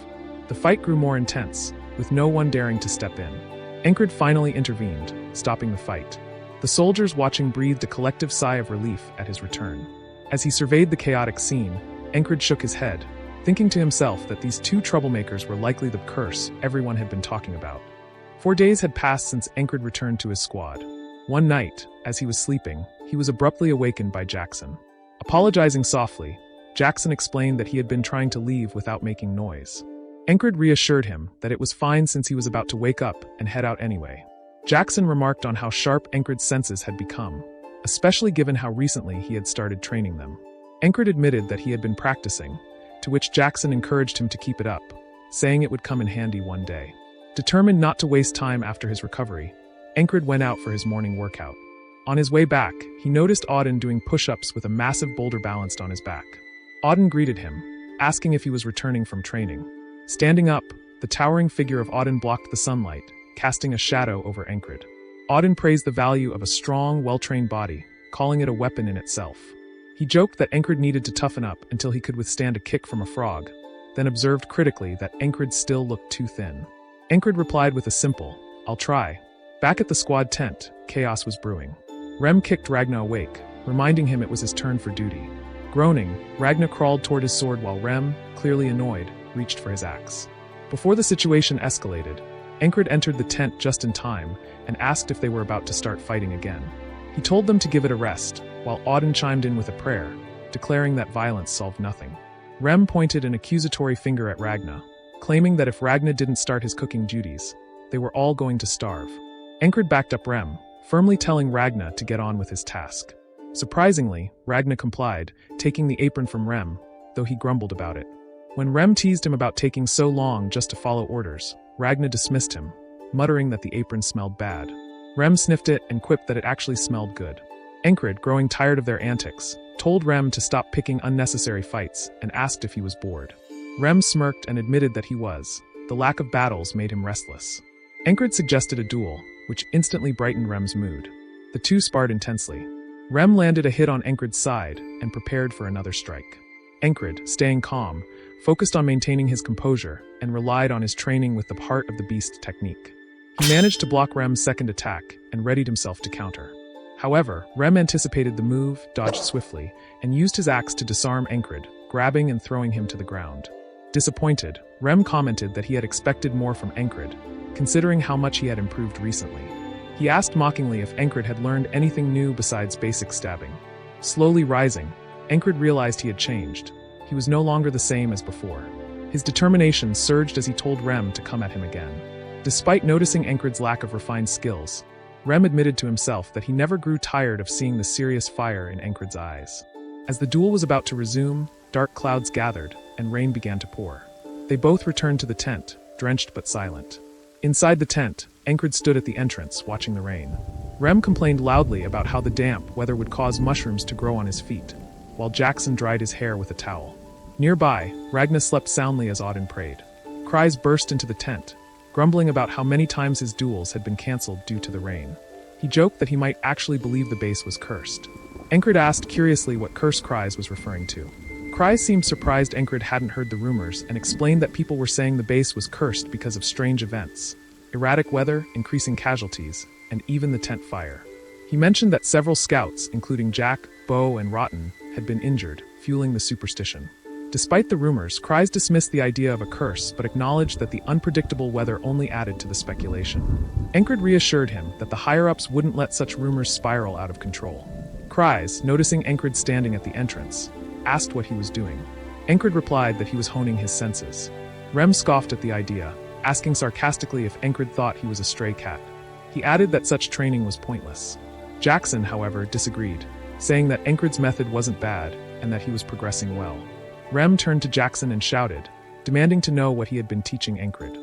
The fight grew more intense, with no one daring to step in. Encred finally intervened, stopping the fight. The soldiers watching breathed a collective sigh of relief at his return. As he surveyed the chaotic scene, Encred shook his head, thinking to himself that these two troublemakers were likely the curse everyone had been talking about. 4 days had passed since Encred returned to his squad. One night, as he was sleeping, he was abruptly awakened by Jackson. Apologizing softly, Jackson explained that he had been trying to leave without making noise. Encred reassured him that it was fine since he was about to wake up and head out anyway. Jackson remarked on how sharp Encred's senses had become, especially given how recently he had started training them. Encred admitted that he had been practicing, to which Jackson encouraged him to keep it up, saying it would come in handy one day. Determined not to waste time after his recovery, Encred went out for his morning workout. On his way back, he noticed Auden doing push-ups with a massive boulder balanced on his back. Auden greeted him, asking if he was returning from training. Standing up, the towering figure of Auden blocked the sunlight, casting a shadow over Encred. Auden praised the value of a strong, well-trained body, calling it a weapon in itself. He joked that Encred needed to toughen up until he could withstand a kick from a frog, then observed critically that Encred still looked too thin. Encred replied with a simple, "I'll try." Back at the squad tent, chaos was brewing. Rem kicked Ragna awake, reminding him it was his turn for duty. Groaning, Ragna crawled toward his sword while Rem, clearly annoyed, reached for his axe. Before the situation escalated, Encred entered the tent just in time and asked if they were about to start fighting again. He told them to give it a rest, while Auden chimed in with a prayer, declaring that violence solved nothing. Rem pointed an accusatory finger at Ragna, claiming that if Ragna didn't start his cooking duties, they were all going to starve. Encred backed up Rem, firmly telling Ragna to get on with his task. Surprisingly, Ragna complied, taking the apron from Rem, though he grumbled about it. When Rem teased him about taking so long just to follow orders, Ragna dismissed him, muttering that the apron smelled bad. Rem sniffed it and quipped that it actually smelled good. Encred, growing tired of their antics, told Rem to stop picking unnecessary fights and asked if he was bored. Rem smirked and admitted that he was. The lack of battles made him restless. Encred suggested a duel, which instantly brightened Rem's mood. The two sparred intensely. Rem landed a hit on Encred's side and prepared for another strike. Encred, staying calm, focused on maintaining his composure and relied on his training with the heart of the beast technique. He managed to block Rem's second attack and readied himself to counter. However, Rem anticipated the move, dodged swiftly, and used his axe to disarm Encred, grabbing and throwing him to the ground. Disappointed, Rem commented that he had expected more from Encred, considering how much he had improved recently. He asked mockingly if Encred had learned anything new besides basic stabbing. Slowly rising, Encred realized he had changed. He was no longer the same as before. His determination surged as he told Rem to come at him again. Despite noticing Encred's lack of refined skills, Rem admitted to himself that he never grew tired of seeing the serious fire in Encred's eyes. As the duel was about to resume, dark clouds gathered, and rain began to pour. They both returned to the tent, drenched but silent. Inside the tent, Encred stood at the entrance, watching the rain. Rem complained loudly about how the damp weather would cause mushrooms to grow on his feet, while Jackson dried his hair with a towel. Nearby, Ragnar slept soundly as Auden prayed. Cries burst into the tent, grumbling about how many times his duels had been cancelled due to the rain. He joked that he might actually believe the base was cursed. Encred asked curiously what curse Cries was referring to. Cries seemed surprised Encred hadn't heard the rumors and explained that people were saying the base was cursed because of strange events, erratic weather, increasing casualties, and even the tent fire. He mentioned that several scouts, including Jack, Bo, and Rotten, had been injured, fueling the superstition. Despite the rumors, Cries dismissed the idea of a curse but acknowledged that the unpredictable weather only added to the speculation. Encred reassured him that the higher-ups wouldn't let such rumors spiral out of control. Cries, noticing Encred standing at the entrance, asked what he was doing. Encred replied that he was honing his senses. Rem scoffed at the idea, asking sarcastically if Encred thought he was a stray cat. He added that such training was pointless. Jackson, however, disagreed, saying that Encred's method wasn't bad and that he was progressing well. Rem turned to Jackson and shouted, demanding to know what he had been teaching Encred.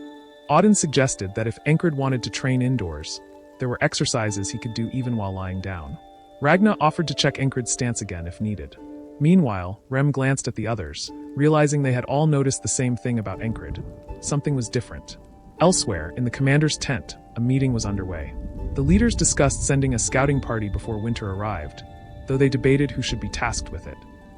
Auden suggested that if Encred wanted to train indoors, there were exercises he could do even while lying down. Ragnar offered to check Encred's stance again if needed. Meanwhile, Rem glanced at the others, realizing they had all noticed the same thing about Encred. Something was different. Elsewhere, in the commander's tent, a meeting was underway. The leaders discussed sending a scouting party before winter arrived, though they debated who should be tasked with it.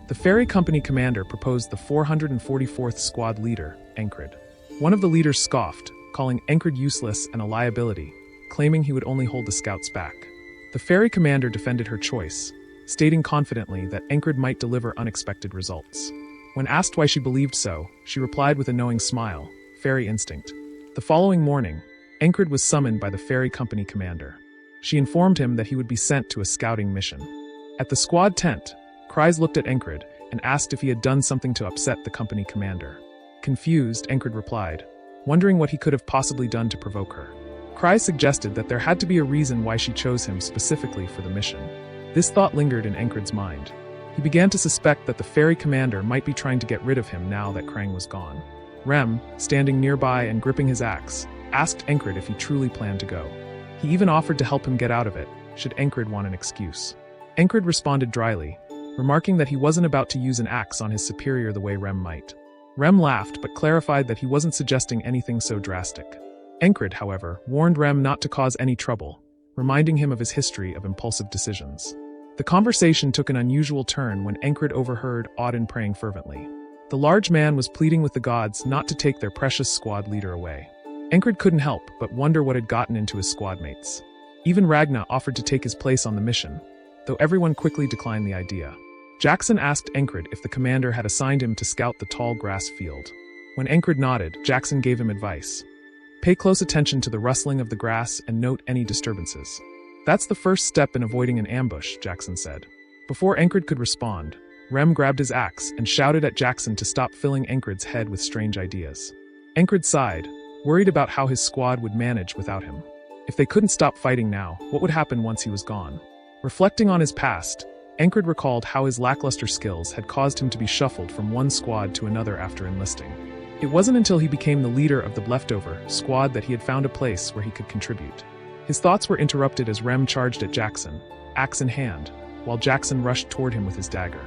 The ferry company commander proposed the 444th squad leader, Encred. One of the leaders scoffed, calling Encred useless and a liability, claiming he would only hold the scouts back. The ferry commander defended her choice, stating confidently that Encred might deliver unexpected results. When asked why she believed so, she replied with a knowing smile, ferry instinct. The following morning, Encred was summoned by the ferry company commander. She informed him that he would be sent to a scouting mission. At the squad tent, Cries looked at Encred and asked if he had done something to upset the company commander. Confused, Encred replied, wondering what he could have possibly done to provoke her. Cries suggested that there had to be a reason why she chose him specifically for the mission. This thought lingered in Encred's mind. He began to suspect that the ferry commander might be trying to get rid of him now that Krang was gone. Rem, standing nearby and gripping his axe, asked Encred if he truly planned to go. He even offered to help him get out of it, should Encred want an excuse. Encred responded dryly, remarking that he wasn't about to use an axe on his superior the way Rem might. Rem laughed but clarified that he wasn't suggesting anything so drastic. Encred, however, warned Rem not to cause any trouble, reminding him of his history of impulsive decisions. The conversation took an unusual turn when Encred overheard Auden praying fervently. The large man was pleading with the gods not to take their precious squad leader away. Encred couldn't help but wonder what had gotten into his squad mates. Even Ragnar offered to take his place on the mission, though everyone quickly declined the idea. Jackson asked Encred if the commander had assigned him to scout the tall grass field. When Encred nodded, Jackson gave him advice. Pay close attention to the rustling of the grass and note any disturbances. That's the first step in avoiding an ambush, Jackson said. Before Encred could respond, Rem grabbed his axe and shouted at Jackson to stop filling Encred's head with strange ideas. Encred sighed, worried about how his squad would manage without him. If they couldn't stop fighting now, what would happen once he was gone? Reflecting on his past, Encred recalled how his lackluster skills had caused him to be shuffled from one squad to another after enlisting. It wasn't until he became the leader of the leftover squad that he had found a place where he could contribute. His thoughts were interrupted as Rem charged at Jackson, axe in hand, while Jackson rushed toward him with his dagger.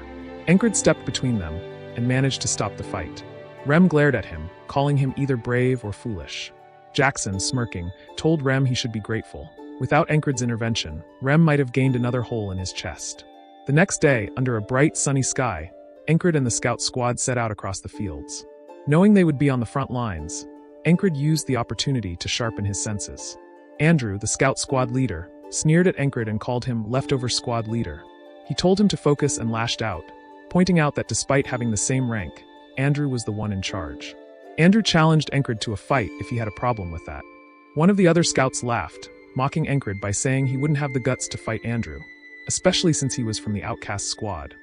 Encred stepped between them and managed to stop the fight. Rem glared at him, calling him either brave or foolish. Jackson, smirking, told Rem he should be grateful. Without Encred's intervention, Rem might have gained another hole in his chest. The next day, under a bright, sunny sky, Encred and the scout squad set out across the fields. Knowing they would be on the front lines, Encred used the opportunity to sharpen his senses. Andrew, the scout squad leader, sneered at Encred and called him leftover squad leader. He told him to focus and lashed out, pointing out that despite having the same rank, Andrew was the one in charge. Andrew challenged Encred to a fight if he had a problem with that. One of the other scouts laughed, mocking Encred by saying he wouldn't have the guts to fight Andrew, especially since he was from the outcast squad.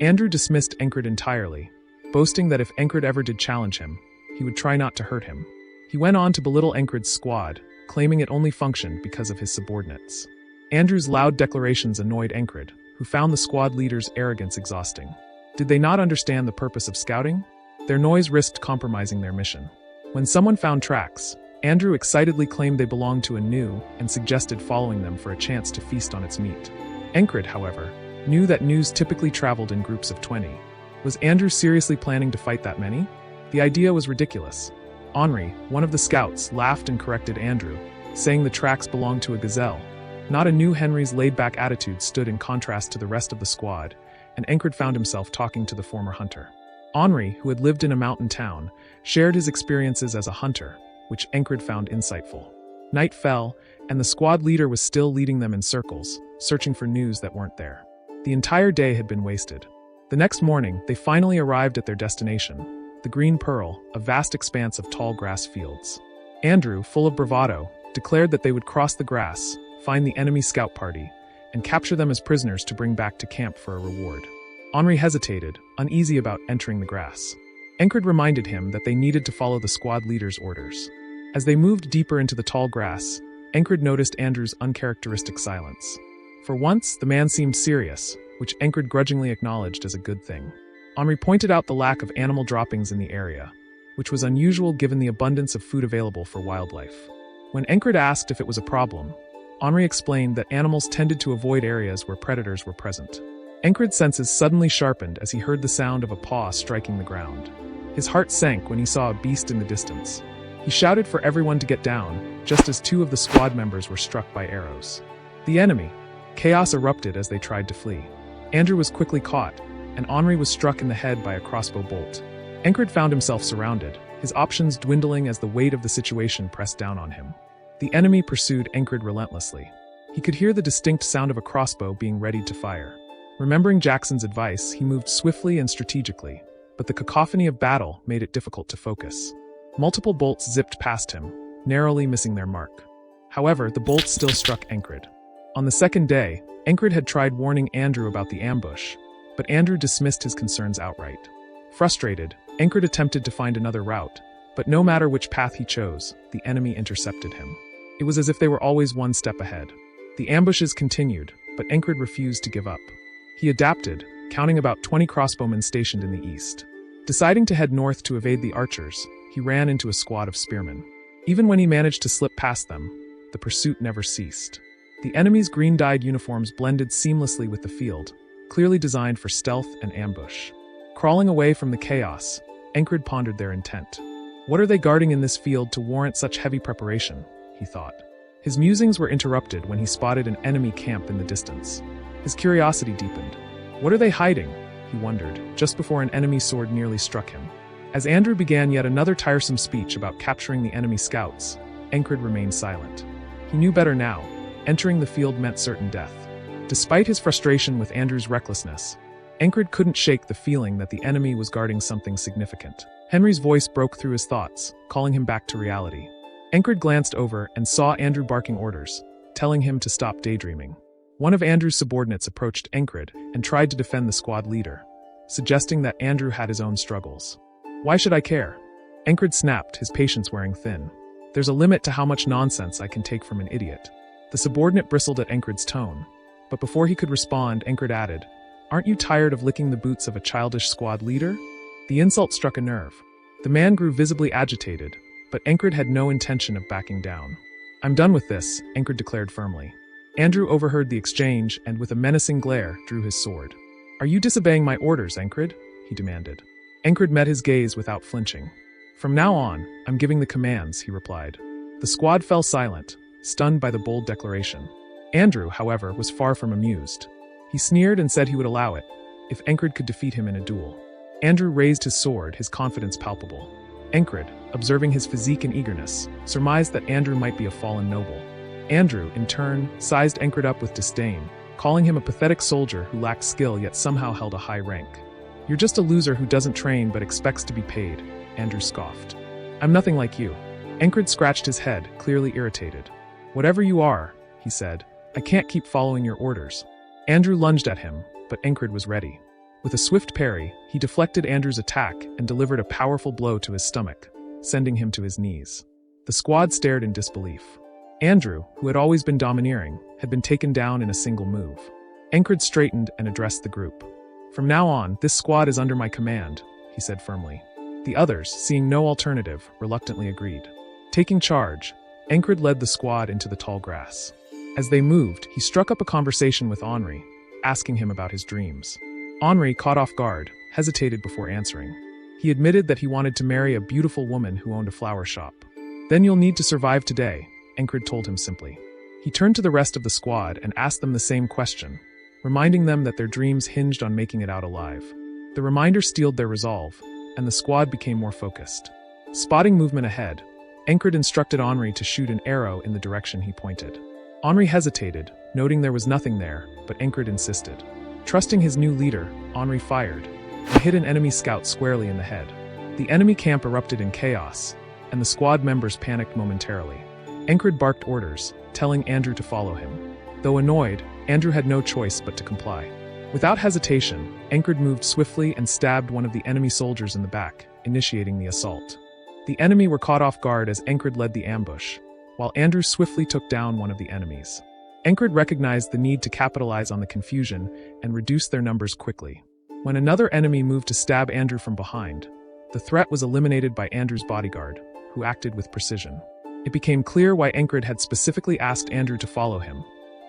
Andrew dismissed Encred entirely, boasting that if Encred ever did challenge him, he would try not to hurt him. He went on to belittle Encred's squad, claiming it only functioned because of his subordinates. Andrew's loud declarations annoyed Encred, who found the squad leader's arrogance exhausting. Did they not understand the purpose of scouting? Their noise risked compromising their mission. When someone found tracks, Andrew excitedly claimed they belonged to a gnu and suggested following them for a chance to feast on its meat. Encred, however, knew that gnus typically traveled in groups of 20. Was Andrew seriously planning to fight that many? The idea was ridiculous. Henri, one of the scouts, laughed and corrected Andrew, saying the tracks belonged to a gazelle. Not a gnu. Henry's laid-back attitude stood in contrast to the rest of the squad, and Encred found himself talking to the former hunter. Henri, who had lived in a mountain town, shared his experiences as a hunter, which Encred found insightful. Night fell, and the squad leader was still leading them in circles, searching for news that weren't there. The entire day had been wasted. The next morning, they finally arrived at their destination, the Green Pearl, a vast expanse of tall grass fields. Andrew, full of bravado, declared that they would cross the grass, find the enemy scout party, and capture them as prisoners to bring back to camp for a reward. Henri hesitated, uneasy about entering the grass. Encred reminded him that they needed to follow the squad leader's orders. As they moved deeper into the tall grass, Encred noticed Andrew's uncharacteristic silence. For once, the man seemed serious, which Encred grudgingly acknowledged as a good thing. Henri pointed out the lack of animal droppings in the area, which was unusual given the abundance of food available for wildlife. When Encred asked if it was a problem, Henri explained that animals tended to avoid areas where predators were present. Encred's senses suddenly sharpened as he heard the sound of a paw striking the ground. His heart sank when he saw a beast in the distance. He shouted for everyone to get down, just as two of the squad members were struck by arrows. The enemy. Chaos erupted as they tried to flee. Andrew was quickly caught, and Henri was struck in the head by a crossbow bolt. Encred found himself surrounded, his options dwindling as the weight of the situation pressed down on him. The enemy pursued Encred relentlessly. He could hear the distinct sound of a crossbow being readied to fire. Remembering Jackson's advice, he moved swiftly and strategically, but the cacophony of battle made it difficult to focus. Multiple bolts zipped past him, narrowly missing their mark. However, the bolts still struck Encred. On the second day, Encred had tried warning Andrew about the ambush, but Andrew dismissed his concerns outright. Frustrated, Encred attempted to find another route, but no matter which path he chose, the enemy intercepted him. It was as if they were always one step ahead. The ambushes continued, but Encred refused to give up. He adapted, counting about 20 crossbowmen stationed in the east. Deciding to head north to evade the archers, he ran into a squad of spearmen. Even when he managed to slip past them, the pursuit never ceased. The enemy's green-dyed uniforms blended seamlessly with the field, clearly designed for stealth and ambush. Crawling away from the chaos, Encred pondered their intent. What are they guarding in this field to warrant such heavy preparation? He thought. His musings were interrupted when he spotted an enemy camp in the distance. His curiosity deepened. What are they hiding? He wondered, just before an enemy sword nearly struck him. As Andrew began yet another tiresome speech about capturing the enemy scouts, Encred remained silent. He knew better now. Entering the field meant certain death. Despite his frustration with Andrew's recklessness, Encred couldn't shake the feeling that the enemy was guarding something significant. Henry's voice broke through his thoughts, calling him back to reality. Encred glanced over and saw Andrew barking orders, telling him to stop daydreaming. One of Andrew's subordinates approached Encred and tried to defend the squad leader, suggesting that Andrew had his own struggles. Why should I care? Encred snapped, his patience wearing thin. There's a limit to how much nonsense I can take from an idiot. The subordinate bristled at Encred's tone, but before he could respond, Encred added, Aren't you tired of licking the boots of a childish squad leader? The insult struck a nerve. The man grew visibly agitated, but Encred had no intention of backing down. I'm done with this, Encred declared firmly. Andrew overheard the exchange and, with a menacing glare, drew his sword. Are you disobeying my orders, Encred? He demanded. Encred met his gaze without flinching. From now on, I'm giving the commands, he replied. The squad fell silent, stunned by the bold declaration. Andrew, however, was far from amused. He sneered and said he would allow it, if Encred could defeat him in a duel. Andrew raised his sword, his confidence palpable. Encred, observing his physique and eagerness, surmised that Andrew might be a fallen noble. Andrew, in turn, sized Encred up with disdain, calling him a pathetic soldier who lacked skill yet somehow held a high rank. "You're just a loser who doesn't train but expects to be paid," Andrew scoffed. "I'm nothing like you." Encred scratched his head, clearly irritated. "Whatever you are," he said, "I can't keep following your orders." Andrew lunged at him, but Encred was ready. With a swift parry, he deflected Andrew's attack and delivered a powerful blow to his stomach, sending him to his knees. The squad stared in disbelief. Andrew, who had always been domineering, had been taken down in a single move. Encred straightened and addressed the group. "From now on, this squad is under my command," he said firmly. The others, seeing no alternative, reluctantly agreed. Taking charge, Encred led the squad into the tall grass. As they moved, he struck up a conversation with Henri, asking him about his dreams. Henri, caught off guard, hesitated before answering. He admitted that he wanted to marry a beautiful woman who owned a flower shop. "Then you'll need to survive today," Encred told him simply. He turned to the rest of the squad and asked them the same question, reminding them that their dreams hinged on making it out alive. The reminder steeled their resolve, and the squad became more focused. Spotting movement ahead, Encred instructed Henri to shoot an arrow in the direction he pointed. Henri hesitated, noting there was nothing there, but Encred insisted. Trusting his new leader, Henri fired, and hit an enemy scout squarely in the head. The enemy camp erupted in chaos, and the squad members panicked momentarily. Encred barked orders, telling Andrew to follow him. Though annoyed, Andrew had no choice but to comply. Without hesitation, Encred moved swiftly and stabbed one of the enemy soldiers in the back, initiating the assault. The enemy were caught off guard as Encred led the ambush, while Andrew swiftly took down one of the enemies. Encred recognized the need to capitalize on the confusion and reduce their numbers quickly. When another enemy moved to stab Andrew from behind, the threat was eliminated by Andrew's bodyguard, who acted with precision. It became clear why Encred had specifically asked Andrew to follow him.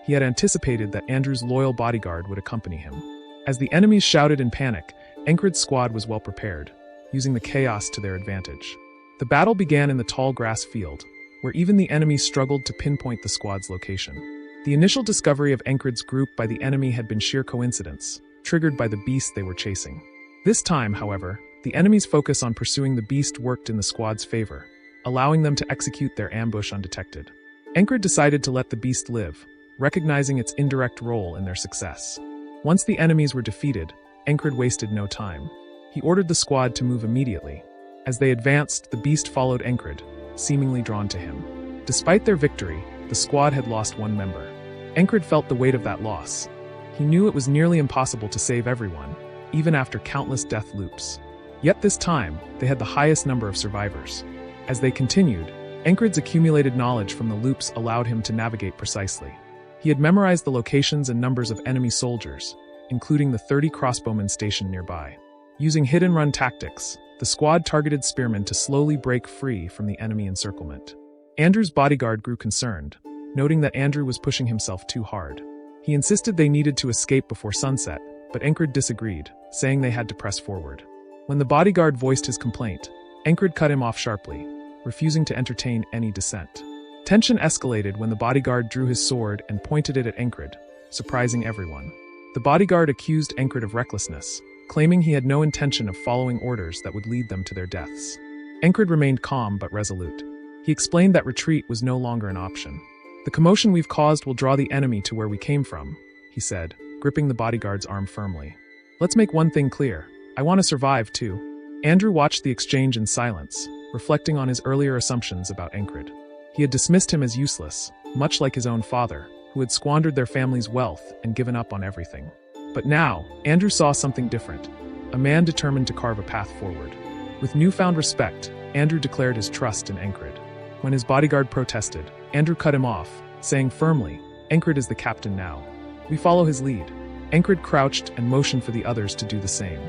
He had anticipated that Andrew's loyal bodyguard would accompany him. As the enemies shouted in panic, Encred's squad was well prepared, using the chaos to their advantage. The battle began in the tall grass field, where even the enemies struggled to pinpoint the squad's location. The initial discovery of Encred's group by the enemy had been sheer coincidence, triggered by the beast they were chasing. This time, however, the enemy's focus on pursuing the beast worked in the squad's favor, allowing them to execute their ambush undetected. Encred decided to let the beast live, recognizing its indirect role in their success. Once the enemies were defeated, Encred wasted no time. He ordered the squad to move immediately. As they advanced, the beast followed Encred, seemingly drawn to him. Despite their victory, the squad had lost one member. Encred felt the weight of that loss. He knew it was nearly impossible to save everyone, even after countless death loops. Yet this time, they had the highest number of survivors. As they continued, Encred's accumulated knowledge from the loops allowed him to navigate precisely. He had memorized the locations and numbers of enemy soldiers, including the 30 crossbowmen stationed nearby. Using hit-and-run tactics, the squad targeted spearmen to slowly break free from the enemy encirclement. Andrew's bodyguard grew concerned, noting that Andrew was pushing himself too hard. He insisted they needed to escape before sunset, but Encred disagreed, saying they had to press forward. When the bodyguard voiced his complaint, Encred cut him off sharply, refusing to entertain any dissent. Tension escalated when the bodyguard drew his sword and pointed it at Encred, surprising everyone. The bodyguard accused Encred of recklessness, claiming he had no intention of following orders that would lead them to their deaths. Encred remained calm but resolute. He explained that retreat was no longer an option. "The commotion we've caused will draw the enemy to where we came from," he said, gripping the bodyguard's arm firmly. "Let's make one thing clear. I want to survive, too." Andrew watched the exchange in silence, reflecting on his earlier assumptions about Encred. He had dismissed him as useless, much like his own father, who had squandered their family's wealth and given up on everything. But now, Andrew saw something different, a man determined to carve a path forward. With newfound respect, Andrew declared his trust in Encred. When his bodyguard protested, Andrew cut him off, saying firmly, "Encred is the captain now. We follow his lead." Encred crouched and motioned for the others to do the same.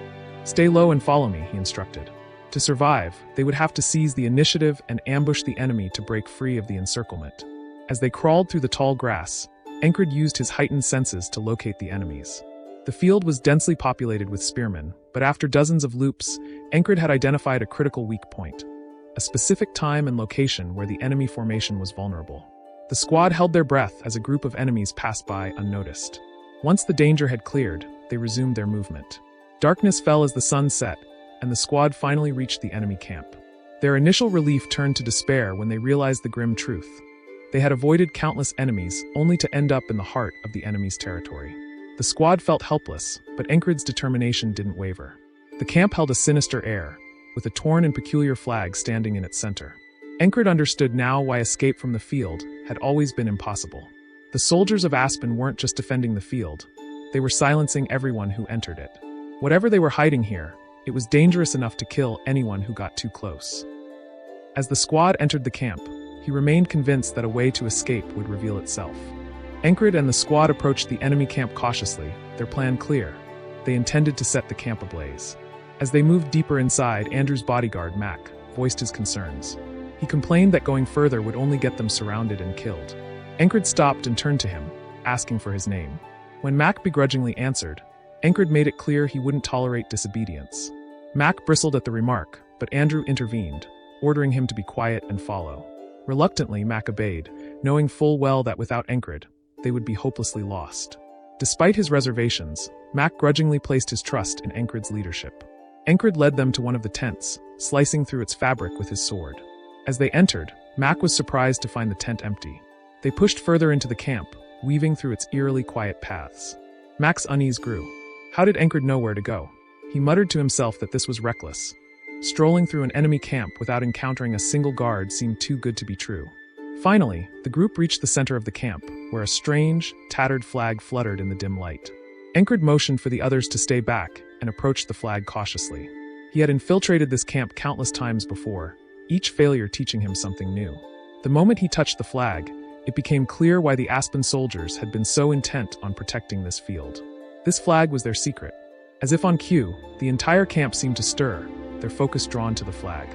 "Stay low and follow me," he instructed. To survive, they would have to seize the initiative and ambush the enemy to break free of the encirclement. As they crawled through the tall grass, Encred used his heightened senses to locate the enemies. The field was densely populated with spearmen, but after dozens of loops, Encred had identified a critical weak point, a specific time and location where the enemy formation was vulnerable. The squad held their breath as a group of enemies passed by unnoticed. Once the danger had cleared, they resumed their movement. Darkness fell as the sun set, and the squad finally reached the enemy camp. Their initial relief turned to despair when they realized the grim truth. They had avoided countless enemies, only to end up in the heart of the enemy's territory. The squad felt helpless, but Encred's determination didn't waver. The camp held a sinister air, with a torn and peculiar flag standing in its center. Encred understood now why escape from the field had always been impossible. The soldiers of Aspen weren't just defending the field, they were silencing everyone who entered it. Whatever they were hiding here, it was dangerous enough to kill anyone who got too close. As the squad entered the camp, he remained convinced that a way to escape would reveal itself. Encred and the squad approached the enemy camp cautiously, their plan clear. They intended to set the camp ablaze. As they moved deeper inside, Andrew's bodyguard, Mac, voiced his concerns. He complained that going further would only get them surrounded and killed. Encred stopped and turned to him, asking for his name. When Mac begrudgingly answered, Encred made it clear he wouldn't tolerate disobedience. Mac bristled at the remark, but Andrew intervened, ordering him to be quiet and follow. Reluctantly, Mac obeyed, knowing full well that without Encred, they would be hopelessly lost. Despite his reservations, Mac grudgingly placed his trust in Encred's leadership. Encred led them to one of the tents, slicing through its fabric with his sword. As they entered, Mac was surprised to find the tent empty. They pushed further into the camp, weaving through its eerily quiet paths. Mac's unease grew. How did Encred know where to go? He muttered to himself that this was reckless. Strolling through an enemy camp without encountering a single guard seemed too good to be true. Finally, the group reached the center of the camp, where a strange, tattered flag fluttered in the dim light. Encred motioned for the others to stay back and approached the flag cautiously. He had infiltrated this camp countless times before, each failure teaching him something new. The moment he touched the flag, it became clear why the Aspen soldiers had been so intent on protecting this field. This flag was their secret. As if on cue, the entire camp seemed to stir, their focus drawn to the flag.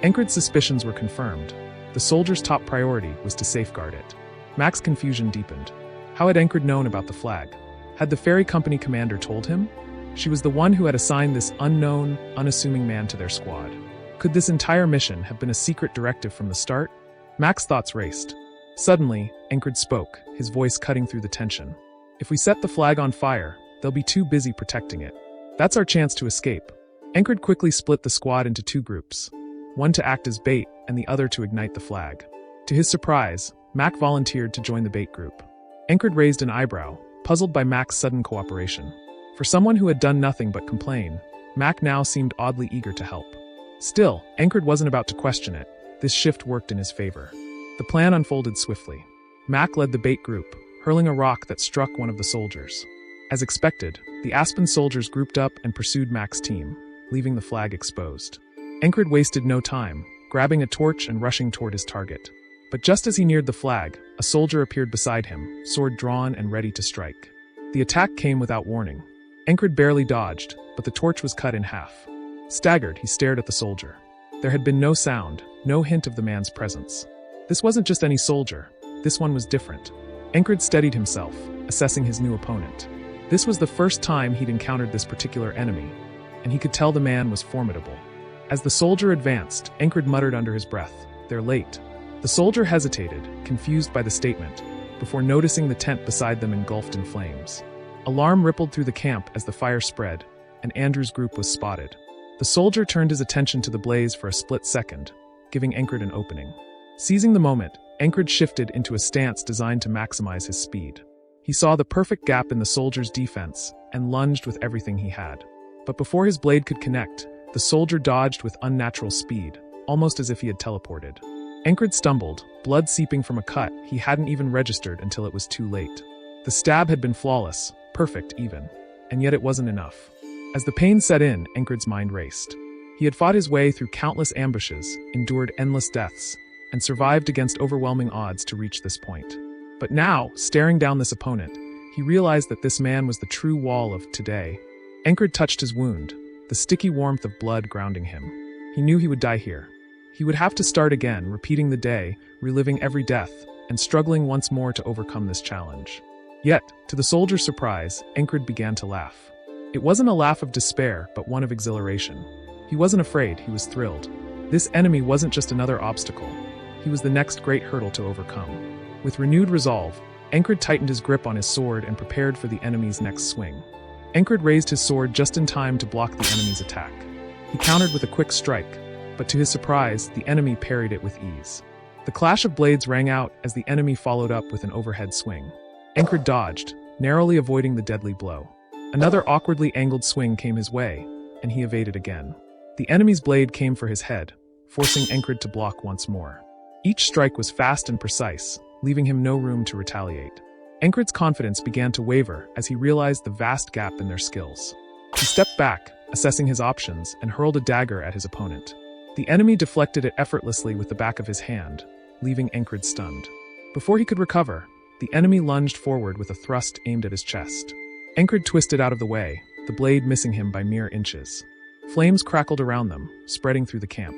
Encred's suspicions were confirmed. The soldiers' top priority was to safeguard it. Mac's confusion deepened. How had Encred known about the flag? Had the ferry company commander told him? She was the one who had assigned this unknown, unassuming man to their squad. Could this entire mission have been a secret directive from the start? Mac's thoughts raced. Suddenly, Encred spoke, his voice cutting through the tension. If we set the flag on fire, they'll be too busy protecting it. That's our chance to escape. Encred quickly split the squad into two groups, one to act as bait and the other to ignite the flag. To his surprise, Mac volunteered to join the bait group. Encred raised an eyebrow, puzzled by Mac's sudden cooperation. For someone who had done nothing but complain, Mac now seemed oddly eager to help. Still, Encred wasn't about to question it. This shift worked in his favor. The plan unfolded swiftly. Mac led the bait group, hurling a rock that struck one of the soldiers. As expected, the Aspen soldiers grouped up and pursued Mac's team, leaving the flag exposed. Encred wasted no time, grabbing a torch and rushing toward his target. But just as he neared the flag, a soldier appeared beside him, sword drawn and ready to strike. The attack came without warning. Encred barely dodged, but the torch was cut in half. Staggered, he stared at the soldier. There had been no sound, no hint of the man's presence. This wasn't just any soldier. This one was different. Encred steadied himself, assessing his new opponent. This was the first time he'd encountered this particular enemy, and he could tell the man was formidable. As the soldier advanced, Encred muttered under his breath, "They're late." The soldier hesitated, confused by the statement, before noticing the tent beside them engulfed in flames. Alarm rippled through the camp as the fire spread, and Andrew's group was spotted. The soldier turned his attention to the blaze for a split second, giving Encred an opening. Seizing the moment, Encred shifted into a stance designed to maximize his speed. He saw the perfect gap in the soldier's defense and lunged with everything he had. But before his blade could connect, the soldier dodged with unnatural speed, almost as if he had teleported. Encred stumbled, blood seeping from a cut he hadn't even registered until it was too late. The stab had been flawless, perfect even, and yet it wasn't enough. As the pain set in, Encred's mind raced. He had fought his way through countless ambushes, endured endless deaths, and survived against overwhelming odds to reach this point. But now, staring down this opponent, he realized that this man was the true wall of today. Encred touched his wound, the sticky warmth of blood grounding him. He knew he would die here. He would have to start again, repeating the day, reliving every death, and struggling once more to overcome this challenge. Yet, to the soldier's surprise, Encred began to laugh. It wasn't a laugh of despair, but one of exhilaration. He wasn't afraid, he was thrilled. This enemy wasn't just another obstacle. He was the next great hurdle to overcome. With renewed resolve, Encred tightened his grip on his sword and prepared for the enemy's next swing. Encred raised his sword just in time to block the enemy's attack. He countered with a quick strike, but to his surprise, the enemy parried it with ease. The clash of blades rang out as the enemy followed up with an overhead swing. Encred dodged, narrowly avoiding the deadly blow. Another awkwardly angled swing came his way, and he evaded again. The enemy's blade came for his head, forcing Encred to block once more. Each strike was fast and precise, leaving him no room to retaliate. Encred's confidence began to waver as he realized the vast gap in their skills. He stepped back, assessing his options, and hurled a dagger at his opponent. The enemy deflected it effortlessly with the back of his hand, leaving Encred stunned. Before he could recover, the enemy lunged forward with a thrust aimed at his chest. Encred twisted out of the way, the blade missing him by mere inches. Flames crackled around them, spreading through the camp.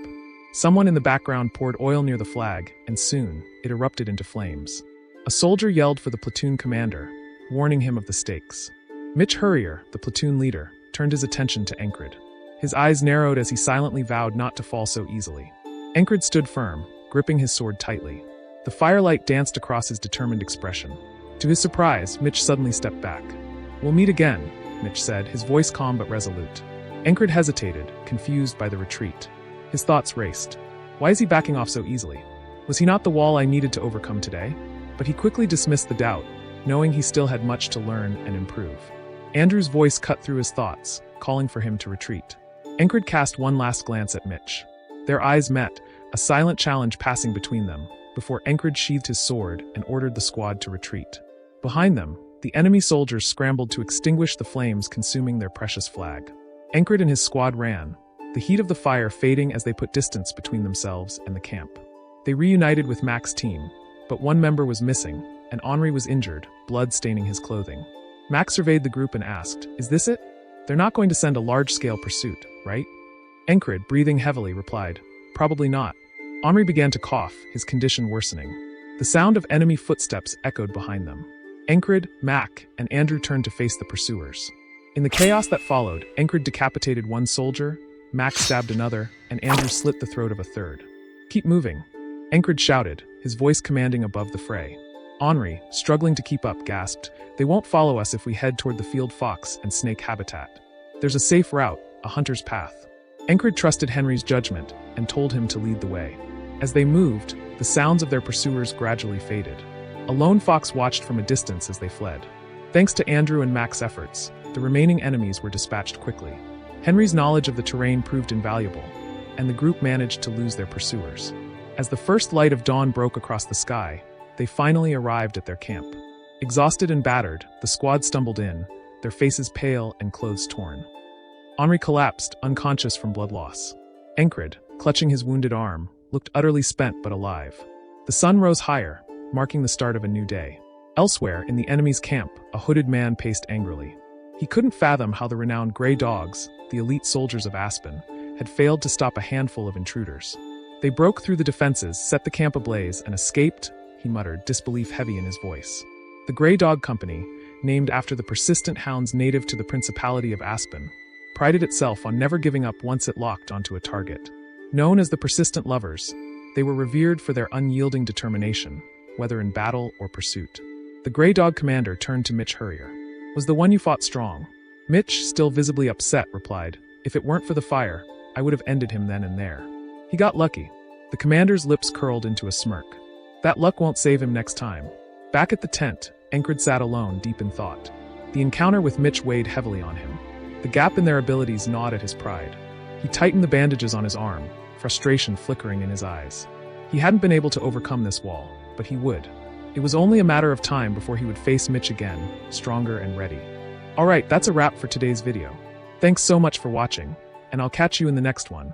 Someone in the background poured oil near the flag, and soon, it erupted into flames. A soldier yelled for the platoon commander, warning him of the stakes. Mitch Hurrier, the platoon leader, turned his attention to Encred. His eyes narrowed as he silently vowed not to fall so easily. Encred stood firm, gripping his sword tightly. The firelight danced across his determined expression. To his surprise, Mitch suddenly stepped back. "We'll meet again," Mitch said, his voice calm but resolute. Encred hesitated, confused by the retreat. His thoughts raced. Why is he backing off so easily? Was he not the wall I needed to overcome today? But he quickly dismissed the doubt, knowing he still had much to learn and improve. Andrew's voice cut through his thoughts, calling for him to retreat. Encred cast one last glance at Mitch. Their eyes met, a silent challenge passing between them, before Encred sheathed his sword and ordered the squad to retreat. Behind them, the enemy soldiers scrambled to extinguish the flames consuming their precious flag. Encred and his squad ran, the heat of the fire fading as they put distance between themselves and the camp. They reunited with Mac's team, but one member was missing, and Henri was injured, blood staining his clothing. Mac surveyed the group and asked, "Is this it? They're not going to send a large-scale pursuit, right?" Encred, breathing heavily, replied, "Probably not." Henri began to cough, his condition worsening. The sound of enemy footsteps echoed behind them. Encred, Mac, and Andrew turned to face the pursuers. In the chaos that followed, Encred decapitated one soldier, Mac stabbed another, and Andrew slit the throat of a third. "Keep moving," Encred shouted, his voice commanding above the fray. Henri, struggling to keep up, gasped, "They won't follow us if we head toward the field fox and snake habitat. There's a safe route, a hunter's path." Encred trusted Henry's judgment and told him to lead the way. As they moved, the sounds of their pursuers gradually faded. A lone fox watched from a distance as they fled. Thanks to Andrew and Mac's efforts, the remaining enemies were dispatched quickly. Henry's knowledge of the terrain proved invaluable, and the group managed to lose their pursuers. As the first light of dawn broke across the sky, they finally arrived at their camp. Exhausted and battered, the squad stumbled in, their faces pale and clothes torn. Henri collapsed, unconscious from blood loss. Encred, clutching his wounded arm, looked utterly spent but alive. The sun rose higher, marking the start of a new day. Elsewhere, in the enemy's camp, a hooded man paced angrily. He couldn't fathom how the renowned Grey Dogs, the elite soldiers of Aspen, had failed to stop a handful of intruders. They broke through the defenses, set the camp ablaze, and escaped, he muttered, disbelief heavy in his voice. The Grey Dog Company, named after the persistent hounds native to the Principality of Aspen, prided itself on never giving up once it locked onto a target. Known as the Persistent Lovers, they were revered for their unyielding determination, whether in battle or pursuit. The Grey Dog commander turned to Mitch Hurrier. "Was the one you fought strong?" Mitch, still visibly upset, replied, "If it weren't for the fire, I would have ended him then and there. He got lucky." The commander's lips curled into a smirk. "That luck won't save him next time." Back at the tent, Encred sat alone, deep in thought. The encounter with Mitch weighed heavily on him. The gap in their abilities gnawed at his pride. He tightened the bandages on his arm, frustration flickering in his eyes. He hadn't been able to overcome this wall, but he would. It was only a matter of time before he would face Mitch again, stronger and ready. Alright, that's a wrap for today's video. Thanks so much for watching, and I'll catch you in the next one.